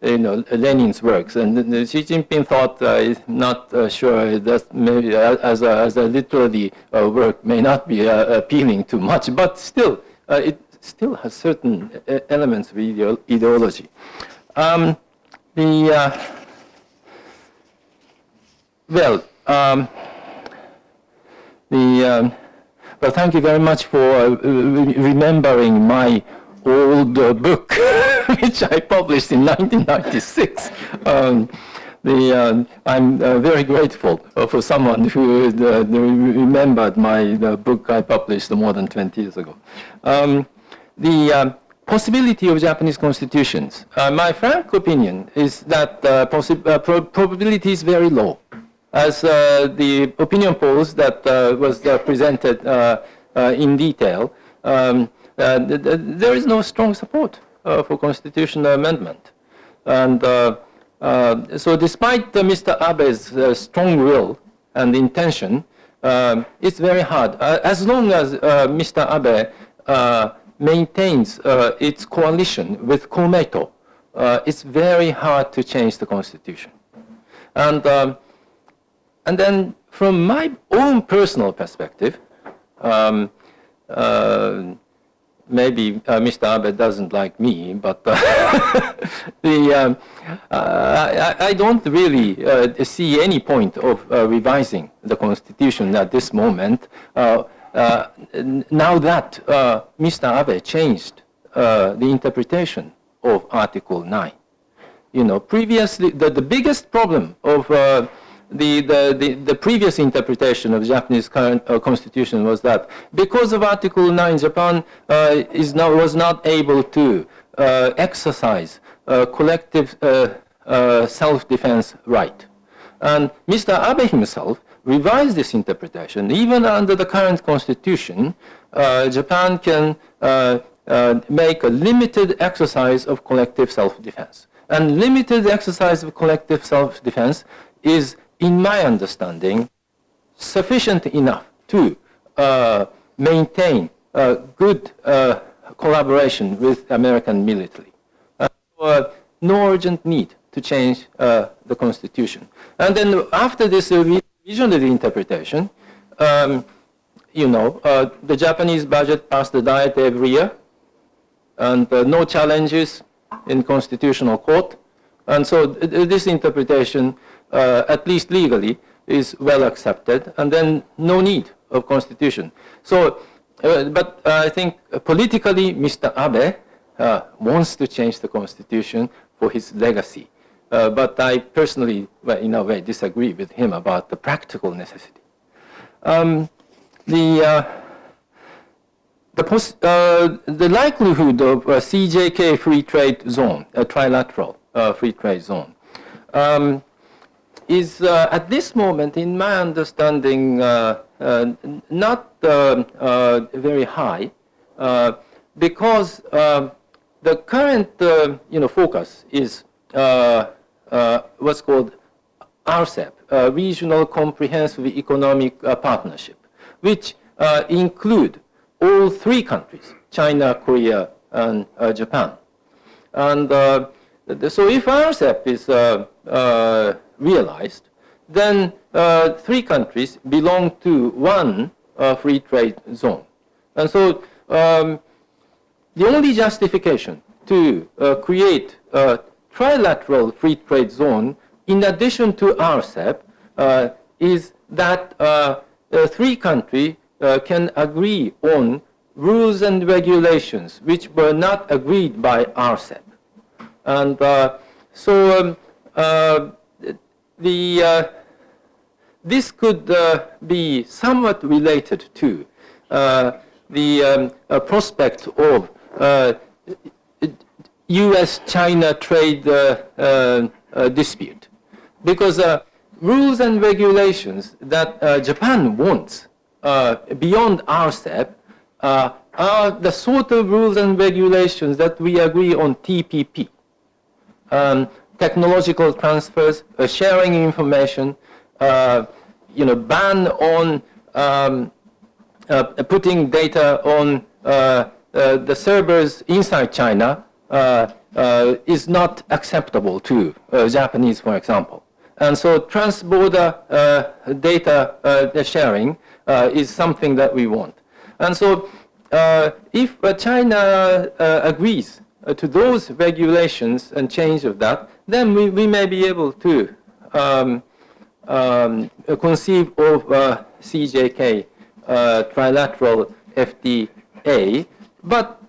you know, Lenin's works. And Xi Jinping thought, not sure that maybe as a literary work may not be appealing too much, but still, it still has certain elements of ideology. Well, thank you very much for remembering my old book, which I published in 1996. I'm very grateful for someone who remembered my book I published more than 20 years ago. The possibility of Japanese constitutions, my frank opinion is that probability is very low. As the opinion polls that was presented in detail, there is no strong support for constitutional amendment. And so despite Mr. Abe's strong will and intention, it's very hard. As long as Mr. Abe maintains its coalition with Komeito, it's very hard to change the constitution. And then from my own personal perspective, maybe Mr. Abe doesn't like me, but I don't really see any point of revising the Constitution at this moment. Now that Mr. Abe changed the interpretation of Article 9. You know, previously, the biggest problem of the previous interpretation of the Japanese current constitution was that because of Article 9, Japan was not able to exercise collective self-defense right. And Mr. Abe himself revised this interpretation. Even under the current constitution, Japan can make a limited exercise of collective self-defense. And limited exercise of collective self-defense is, in my understanding, sufficient enough to maintain good collaboration with American military. No urgent need to change the constitution. And then after this revision of the interpretation, you know, the Japanese budget passed the Diet every year, and no challenges in constitutional court. And so this interpretation, at least legally, is well accepted, and then no need of constitution. So, but I think politically, Mr. Abe wants to change the constitution for his legacy. but I personally, well, in a way, disagree with him about the practical necessity. The likelihood of a CJK free trade zone, a trilateral free trade zone, is at this moment, in my understanding, not very high, because the current focus is what's called RCEP, Regional Comprehensive Economic Partnership, which include all three countries, China, Korea, and Japan. And so if RCEP is realized, then three countries belong to one free trade zone. And so the only justification to create a trilateral free trade zone in addition to RCEP is that three countries can agree on rules and regulations which were not agreed by RCEP. And this could be somewhat related to the prospect of U.S.-China trade dispute, because rules and regulations that Japan wants beyond RCEP are the sort of rules and regulations that we agree on TPP. Technological transfers, sharing information, ban on putting data on the servers inside China is not acceptable to Japanese, for example. And so trans-border data sharing is something that we want. And so if China agrees to those regulations and change of that, then we may be able to conceive of CJK trilateral FTA. But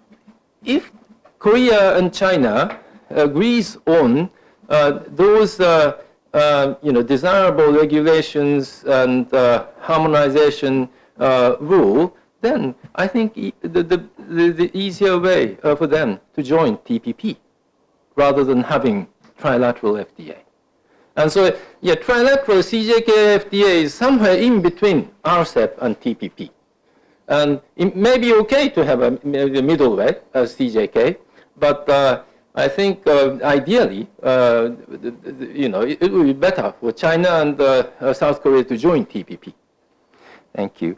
if Korea and China agrees on those desirable regulations and harmonization rule, then I think the easier way for them to join TPP rather than having trilateral FTA. And so, yeah, trilateral CJK FTA is somewhere in between RCEP and TPP. And it may be okay to have a middle way as CJK, but I think ideally, it would be better for China and South Korea to join TPP. Thank you.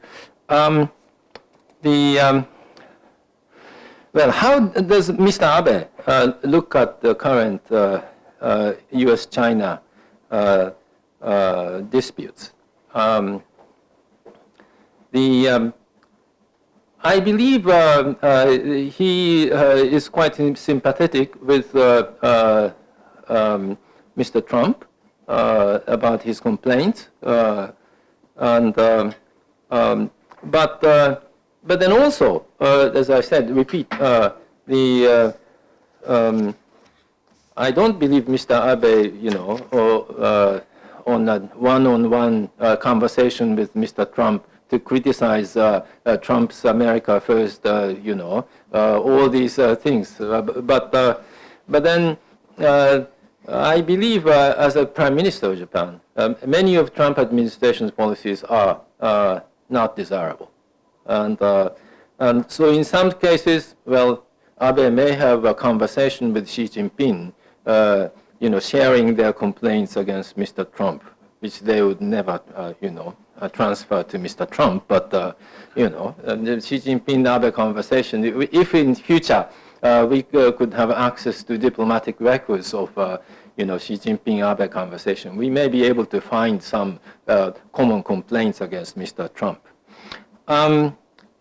Well, how does Mr. Abe look at the current U.S.-China disputes? I believe he is quite sympathetic with Mr. Trump about his complaints, but then also, as I said, I don't believe Mr. Abe, on a one-on-one conversation with Mr. Trump to criticize Trump's America First, all these things. But then I believe as a Prime Minister of Japan, many of Trump administration's policies are not desirable. And so in some cases, well, Abe may have a conversation with Xi Jinping, sharing their complaints against Mr. Trump, which they would never, transfer to Mr. Trump. But, the Xi Jinping-Abe conversation, if in future we could have access to diplomatic records of, Xi Jinping-Abe conversation, we may be able to find some common complaints against Mr. Trump.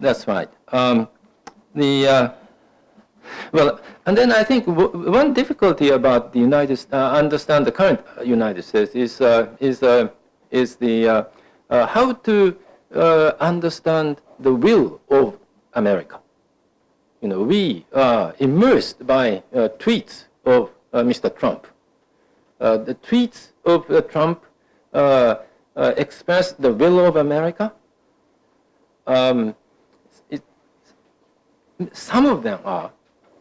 That's right. Well, and then I think one difficulty about the understand the current United States is the how to understand the will of America. We are immersed by tweets of Mr. Trump, the tweets of Trump express the will of America? Some of them are,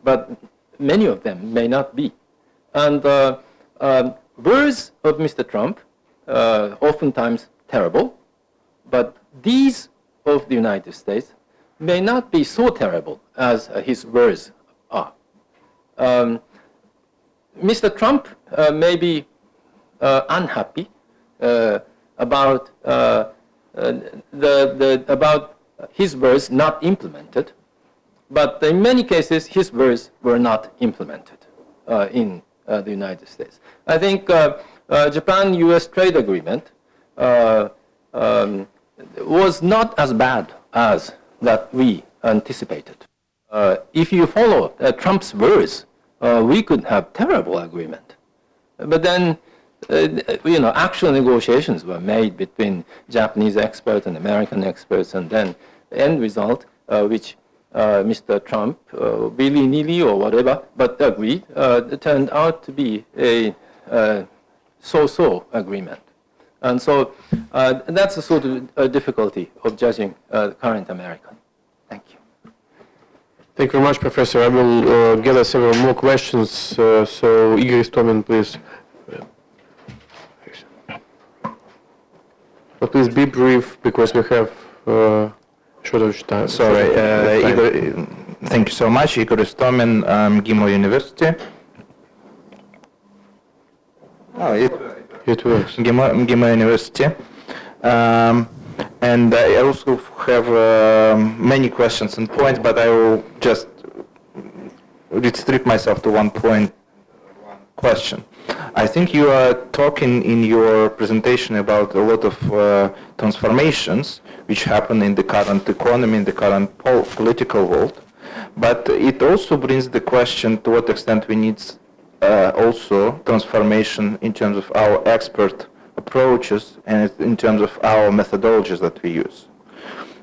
but many of them may not be. And words of Mr. Trump, oftentimes terrible, but these of the United States may not be so terrible as his words are. Mr. Trump may be unhappy about about his words not implemented, but in many cases his words were not implemented in the United States. I think Japan-U.S. trade agreement was not as bad as that we anticipated. If you follow Trump's words, we could have terrible agreement. But then, actual negotiations were made between Japanese experts and American experts, and then the end result, which Mr. Trump, willy-nilly or whatever, but agreed, turned out to be a so-so agreement. And so that's a sort of difficulty of judging the current American. Thank you. Thank you very much, Professor. I will gather several more questions. So, Igor Istomin, please. But please be brief, because we have shortage time. Sorry, Igor, thank you so much. Igor Istomin, GIMO University. Oh, It works. GIMO University. And I also have many questions and points, but I will just restrict myself to one point, one question. I think you are talking in your presentation about a lot of transformations which happen in the current economy, in the current political world, but it also brings the question to what extent we need also transformation in terms of our expert approaches and in terms of our methodologies that we use.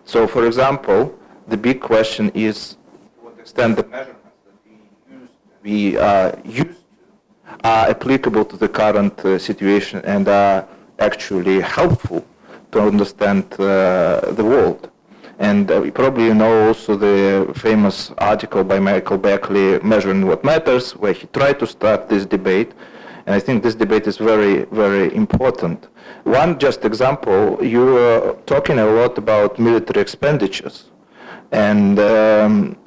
So, for example, the big question is to what extent the measurements that we use are applicable to the current situation and are actually helpful to understand the world. And you probably know also the famous article by Michael Beckley, Measuring What Matters, where he tried to start this debate. And I think this debate is very, very important. One just example, you were talking a lot about military expenditures. And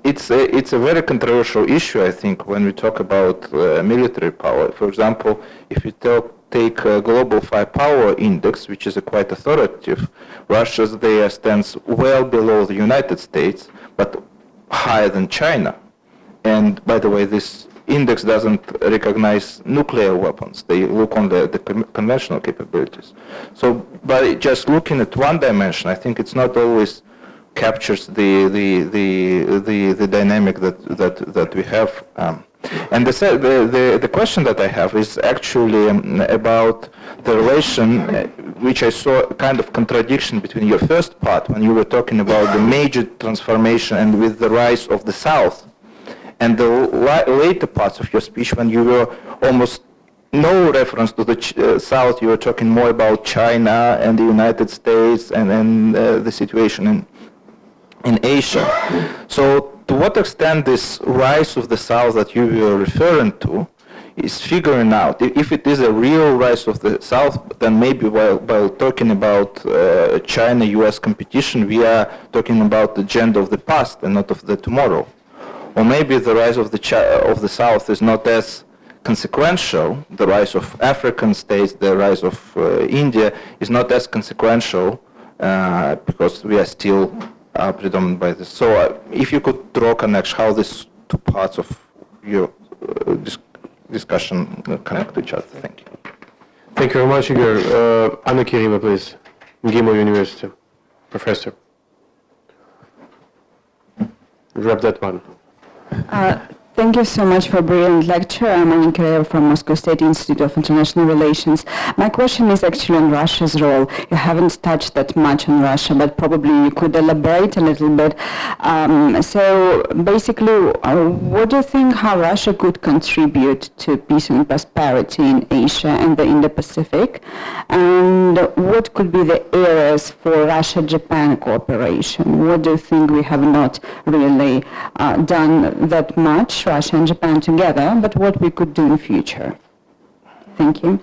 it's a very controversial issue, I think, when we talk about military power. For example, if you take a global firepower index, which is a quite authoritative, Russia's there stands well below the United States, but higher than China. And by the way, this index doesn't recognize nuclear weapons. They look on the conventional capabilities. So by just looking at one dimension, I think it's not always captures the dynamic that we have. And the question that I have is actually about the relation, which I saw a kind of contradiction between your first part when you were talking about the major transformation and with the rise of the South, and the later parts of your speech when you were almost no reference to the South, you were talking more about China and the United States and the situation in Asia. So to what extent this rise of the South that you were referring to is figuring out, if it is a real rise of the South, then maybe while talking about China-US competition, we are talking about the agenda of the past and not of the tomorrow. Or maybe the rise of the South is not as consequential, the rise of African states, the rise of India is not as consequential because we are still predominant by this. So if you could draw a connection, how these two parts of your discussion connect to each other. Thank you. Thank you very much, Igor. Anna Kirima, please, GIMO University, professor. Grab that one. Thank you so much for a brilliant lecture. I'm Anika Reva from Moscow State Institute of International Relations. My question is actually on Russia's role. You haven't touched that much on Russia, but probably you could elaborate a little bit. So basically, what do you think how Russia could contribute to peace and prosperity in Asia and the Indo-Pacific? And what could be the areas for Russia-Japan cooperation? What do you think we have not really done that much, Russia and Japan together, but what we could do in future? Thank you.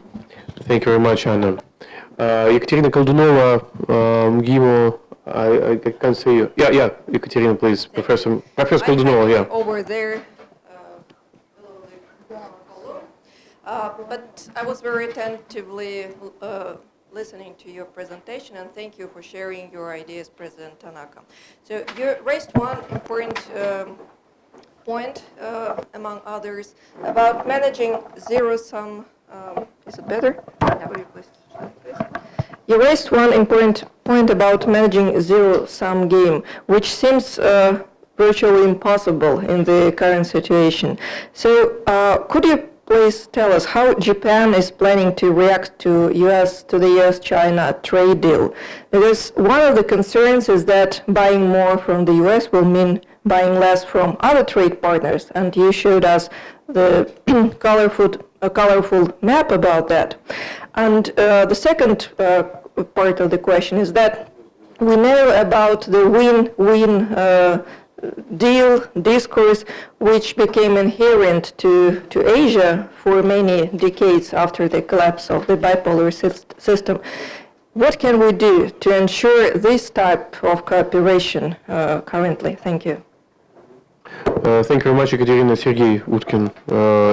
Thank you very much, Anna. Екатерина Колдунова, Gimo, I can't see you. Yeah, Екатерина, please. Professor Koldunova, yeah. Over there, but I was very attentively listening to your presentation, and thank you for sharing your ideas, President Tanaka. So you raised one important point, among others, about managing zero-sum. Is it better? You raised one important point about managing zero-sum game, which seems virtually impossible in the current situation. So could you please tell us how Japan is planning to react to the US-China trade deal? Because one of the concerns is that buying more from the US will mean buying less from other trade partners, and you showed us the colorful map about that. And the second part of the question is that we know about the win-win deal discourse, which became inherent to Asia for many decades after the collapse of the bipolar system. What can we do to ensure this type of cooperation currently? Thank you. Thank you very much, Екатерина. Sergey Utkin,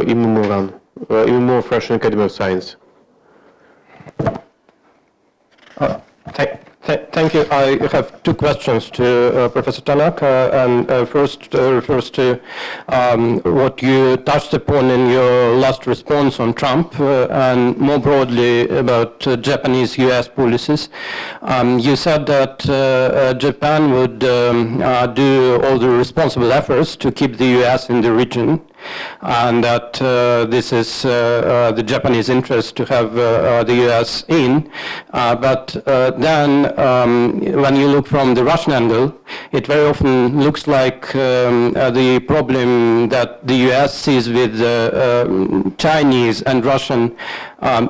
Imam of Russian Academy of Science. Thank you. I have two questions to Professor Tanaka, and first refers to what you touched upon in your last response on Trump, and more broadly about Japanese-US policies. You said that Japan would do all the responsible efforts to keep the US in the region, and that this is the Japanese interest to have the US in, but then when you look from the Russian angle, it very often looks like the problem that the US sees with Chinese and Russian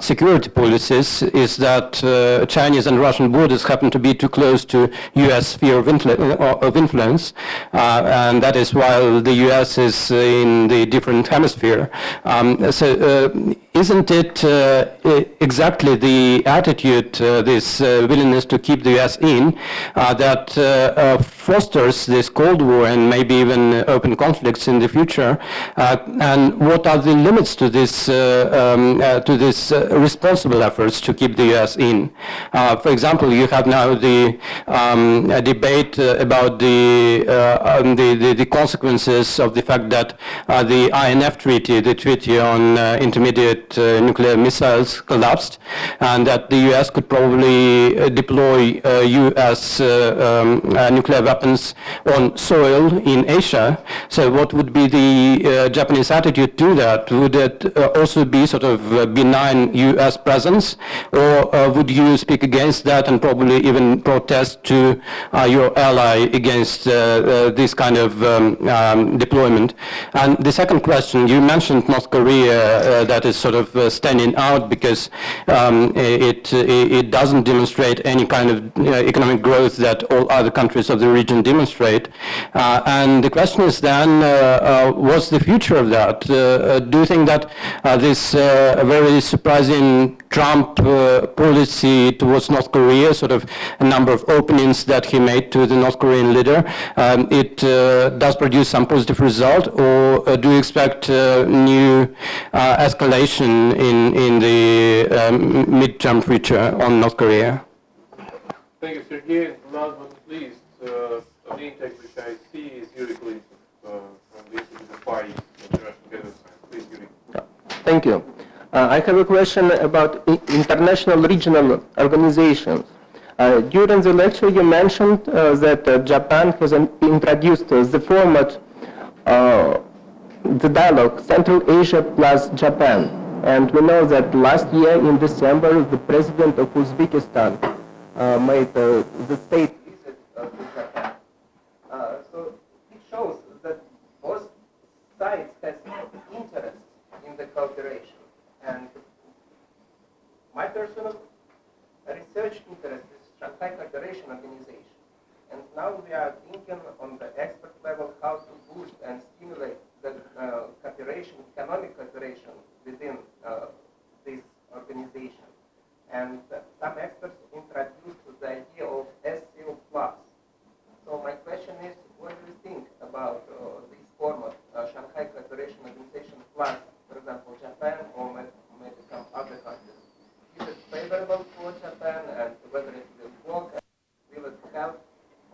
security policies is that Chinese and Russian borders happen to be too close to US sphere of influence, and that is while the US is in the different hemisphere. Isn't it exactly the attitude, this willingness to keep the US in, that fosters this Cold War and maybe even open conflicts in the future? And what are the limits to this responsible efforts to keep the US in? For example, you have now the debate about the consequences of the fact that the INF treaty, the Treaty on Intermediate Nuclear Missiles, collapsed, and that the US could probably deploy US nuclear weapons on soil in Asia. So what would be the Japanese attitude to that? Would it also be sort of a benign US presence, or would you speak against that and probably even protest to your ally against this kind of deployment? And the second question, you mentioned North Korea, that is sort of standing out because it doesn't demonstrate any kind of economic growth that all other countries of the region demonstrate. And the question is then, what's the future of that? Do you think that this very surprising Trump policy towards North Korea, sort of a number of openings that he made to the North Korean leader, it does produce some positive result, or do you expect new escalation in the midterm future on North Korea? Thank you, Sergey. Last but not least, a main text which I see is Yuri Klintsev from the Institute of Far East of the Russian Academy of Science. Please, Yuri. Thank you. I have a question about international regional organizations. During the lecture you mentioned that Japan has introduced the format the dialogue, Central Asia plus Japan. And we know that last year in December, the president of Uzbekistan made the state visit to Japan. So it shows that both sides have interest in the cooperation. And my personal research interest is Shanghai Cooperation Organization. And now we are thinking on the expert level how to boost and stimulate the cooperation, economic cooperation within this organization. And some experts introduced the idea of SCO+. So my question is, what do you think about this format, Shanghai Cooperation Organization plus, for example, Japan or maybe some other countries? Is it favorable for Japan, and whether it will work, and will it help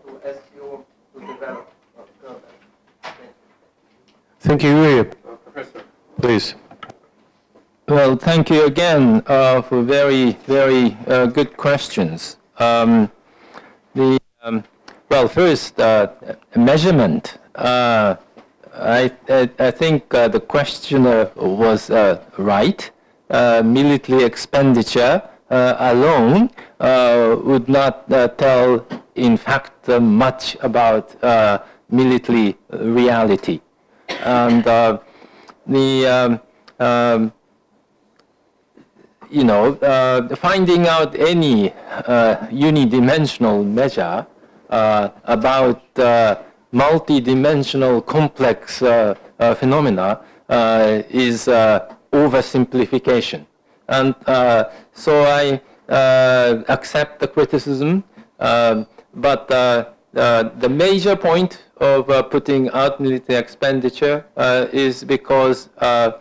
to SCO to develop further? Thank you, Yuri. Professor, please. Well, thank you again for very, very good questions. Well, first, measurement. I think the questioner was right. Military expenditure alone would not tell, in fact, much about military reality. And finding out any unidimensional measure about multidimensional complex phenomena is oversimplification. And so I accept the criticism, but the major point of putting out military expenditure is because that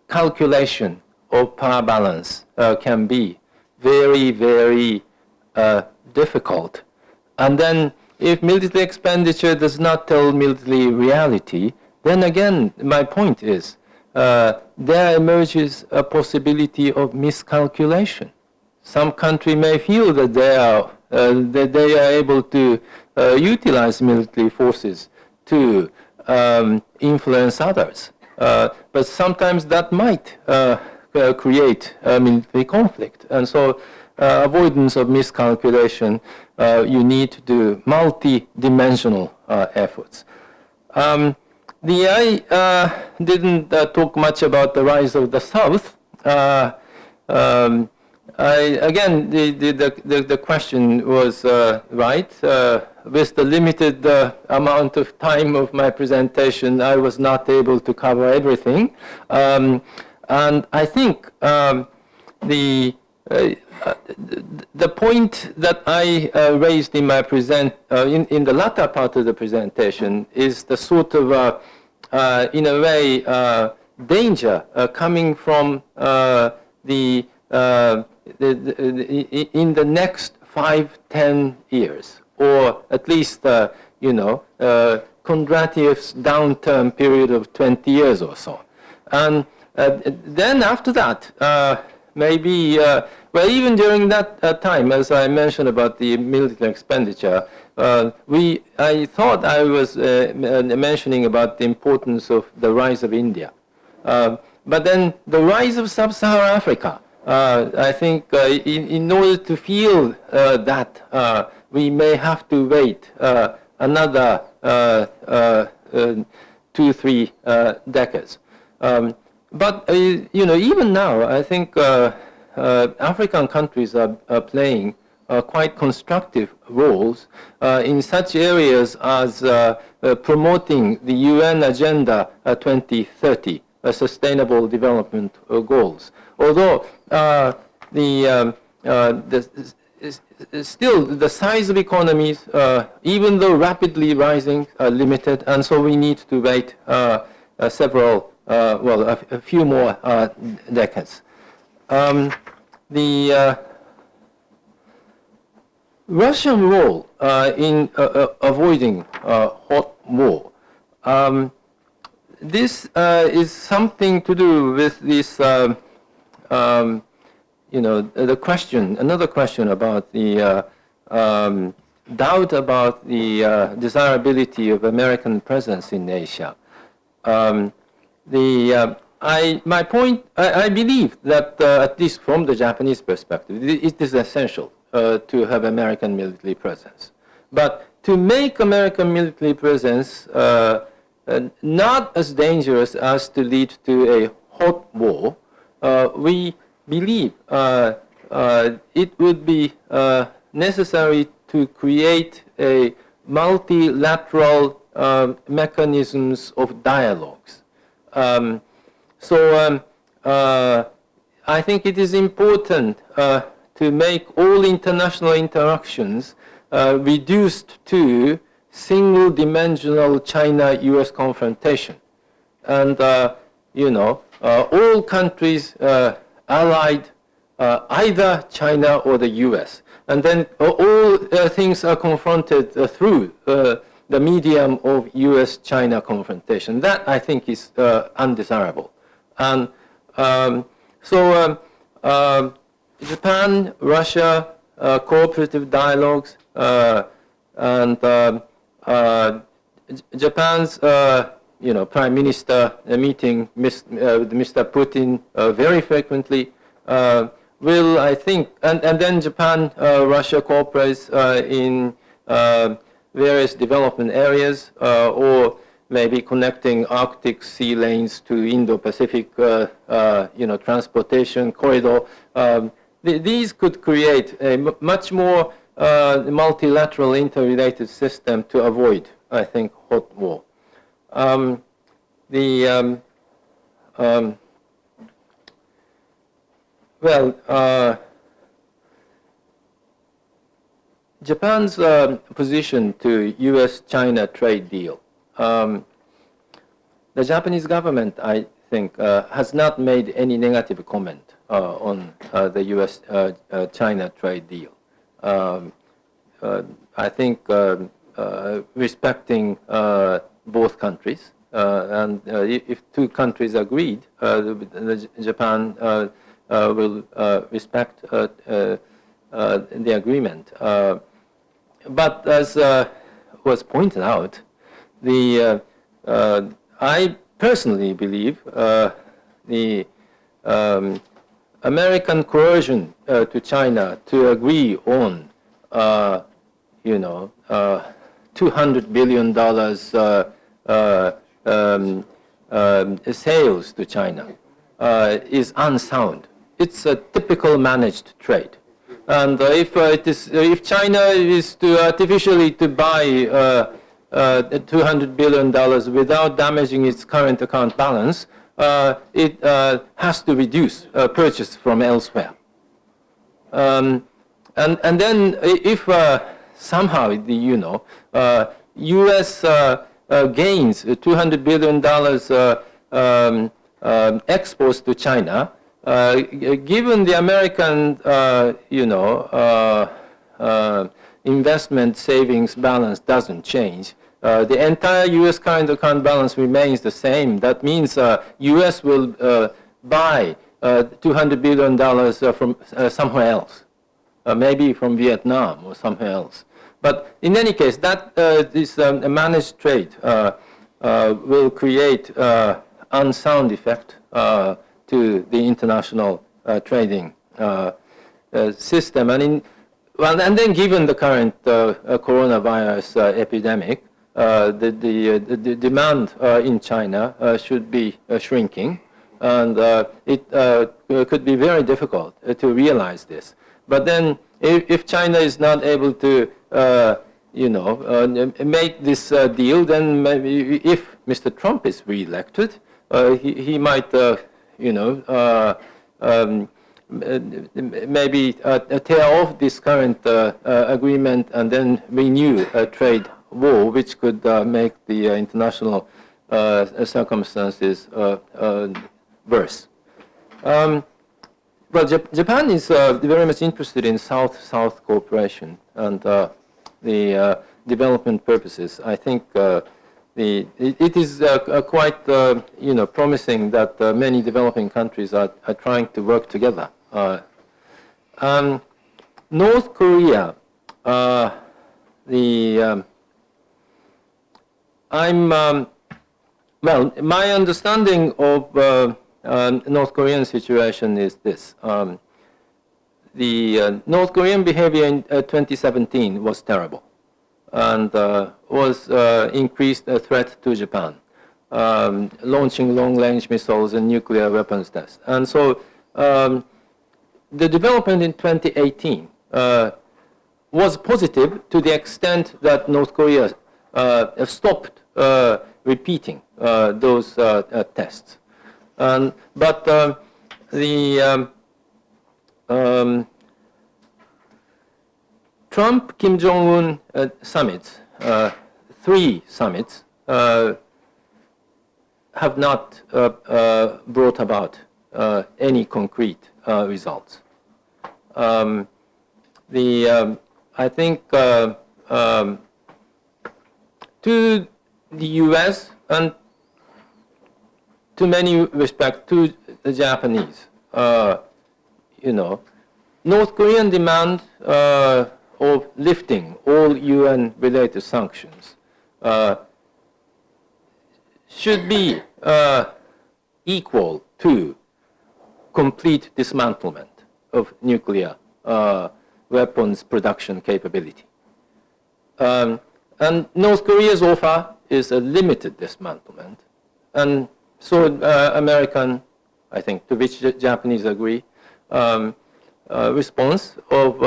calculation of power balance can be very, very difficult. And then if military expenditure does not tell military reality, then again, my point is, there emerges a possibility of miscalculation. Some country may feel that they are able to utilize military forces to influence others. But sometimes that might create military conflict. And so avoidance of miscalculation, you need to do multi-dimensional efforts. I didn't talk much about the rise of the South. Again, the question was right. With the limited amount of time of my presentation, I was not able to cover everything. And I think the point that I raised in my in the latter part of the presentation is the sort of, in a way, danger coming from in the next 5-10 years, or at least, Kondratiev's downturn period of 20 years or so. And then after that, maybe, well, even during that time, as I mentioned about the military expenditure, I thought I was mentioning about the importance of the rise of India. But then the rise of sub-Saharan Africa, I think in order to feel that, we may have to wait another 2-3 decades. But even now, I think African countries are playing quite constructive roles in such areas as promoting the UN Agenda 2030, Sustainable Development Goals. Although still the size of economies, even though rapidly rising, are limited, and so we need to wait several, a few more decades. The Russian role in avoiding hot war. This is something to do with this, the question, another question about the doubt about the desirability of American presence in Asia. My point, I believe that at least from the Japanese perspective, it is essential to have American military presence. But to make American military presence not as dangerous as to lead to a hot war, we believe it would be necessary to create a multilateral mechanisms of dialogues. I think it is important to make all international interactions reduced to single-dimensional China-US confrontation. And, all countries allied either China or the US. And then all things are confronted through the medium of US-China confrontation. That, I think, is undesirable. And Japan, Russia, cooperative dialogues, and Japan's Prime Minister meeting with Mr. Putin very frequently will, I think, and then Japan, Russia cooperates in various development areas, or maybe connecting Arctic sea lanes to Indo-Pacific, transportation corridor. These could create a much more multilateral interrelated system to avoid, I think, hot war. Japan's position to US-China trade deal. The Japanese government, I think, has not made any negative comment on the US-China trade deal. I think respecting both countries, and if two countries agreed, Japan will respect the agreement. But as was pointed out, I personally believe the American coercion to China to agree on, $200 billion sales to China is unsound. It's a typical managed trade. And if China is to artificially to buy $200 billion without damaging its current account balance, it has to reduce purchase from elsewhere. And then if somehow the U.S. gains $200 billion exports to China, given the American investment savings balance doesn't change, the entire U.S. current account balance remains the same. That means U.S. will buy $200 billion from somewhere else, maybe from Vietnam or somewhere else. But in any case, that this managed trade will create unsound effect to the international trading system. And then given the current coronavirus epidemic, the demand in China should be shrinking, and it could be very difficult to realize this. But then, if China is not able to, make this deal, then maybe if Mr. Trump is reelected, he might, maybe tear off this current agreement and then renew a trade war, which could make the international circumstances worse. Well, Japan is very much interested in South-South cooperation and the development purposes. I think it is quite promising that many developing countries are trying to work together. North Korea, I'm Well, my understanding of North Korean situation is this. The North Korean behavior in 2017 was terrible and was increased a threat to Japan, launching long-range missiles and nuclear weapons tests. And so the development in 2018 was positive to the extent that North Korea stopped repeating those tests. But the Trump-Kim Jong-un summits, 3 summits, have not brought about any concrete results. I think to the U.S. and to many respects to the Japanese, North Korean demand of lifting all UN-related sanctions should be equal to complete dismantlement of nuclear weapons production capability. And North Korea's offer is a limited dismantlement. And so American, I think, to which the Japanese agree, response of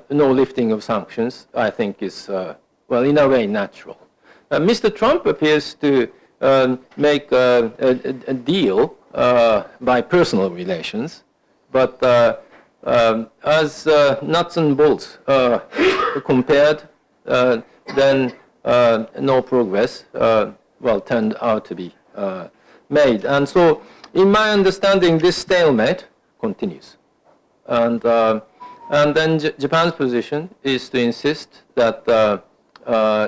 no lifting of sanctions, I think is, well, in a way, natural. Mr. Trump appears to make a deal by personal relations, but as nuts and bolts compared, then no progress, well, turned out to be made. And so, in my understanding, this stalemate continues. And then Japan's position is to insist that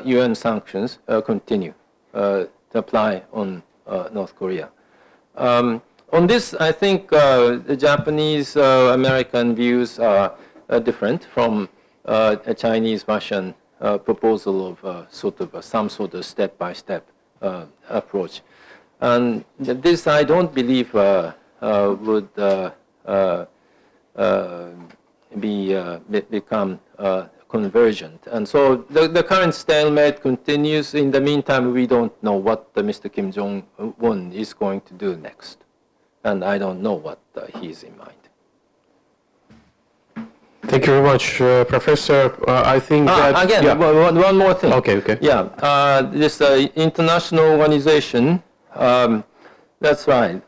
UN sanctions continue to apply on North Korea. On this, I think the Japanese-American views are different from a Chinese-Russian proposal of some sort of step-by-step approach. And this, I don't believe, would become convergent. And so the current stalemate continues. In the meantime, we don't know what Mr. Kim Jong-un is going to do next. And I don't know what he's in mind. Thank you very much, Professor. I think that... Again, yeah. one more thing. Okay. Yeah, this international organization, that's right.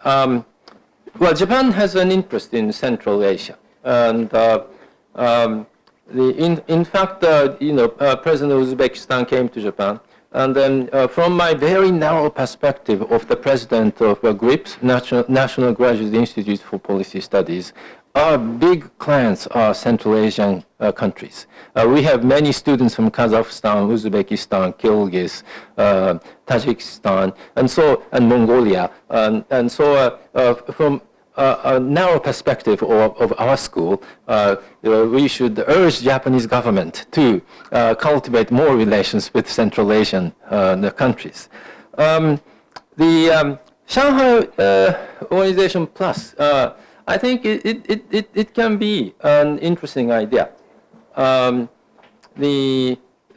Well, Japan has an interest in Central Asia. And in fact, President of Uzbekistan came to Japan. And then from my very narrow perspective of the president of GRIPS, National Graduate Institute for Policy Studies, our big clients are Central Asian countries. We have many students from Kazakhstan, Uzbekistan, Kyrgyz, Tajikistan, and Mongolia. And so from a narrow perspective of our school, we should urge Japanese government to cultivate more relations with Central Asian countries. The Shanghai Organization Plus, I think it can be an interesting idea.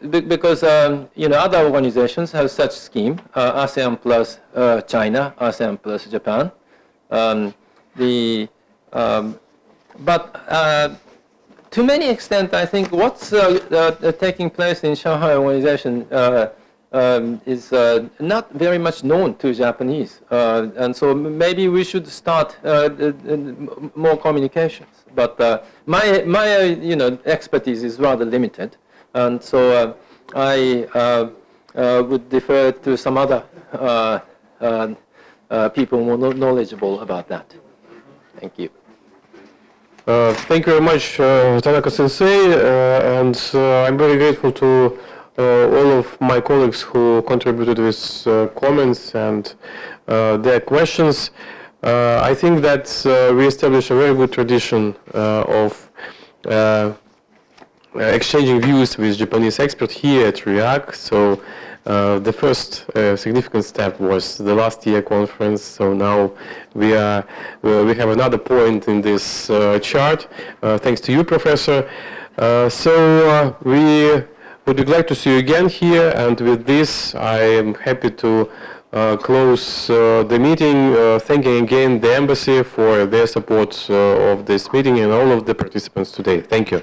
Because other organizations have such scheme, ASEAN plus China, ASEAN plus Japan. But to many extent, I think what's taking place in Shanghai Organization is not very much known to Japanese, and so maybe we should start more communications. But my expertise is rather limited, and so I would defer to some other people more knowledgeable about that. Thank you. Thank you very much, Tanaka-sensei, and I'm very grateful to all of my colleagues who contributed with comments and their questions. I think that we established a very good tradition of exchanging views with Japanese experts here at REAC. So The first significant step was the last year conference, so now we have another point in this chart, thanks to you, Professor. We would be glad to see you again here, and with this I am happy to close the meeting, thanking again the Embassy for their support of this meeting and all of the participants today. Thank you.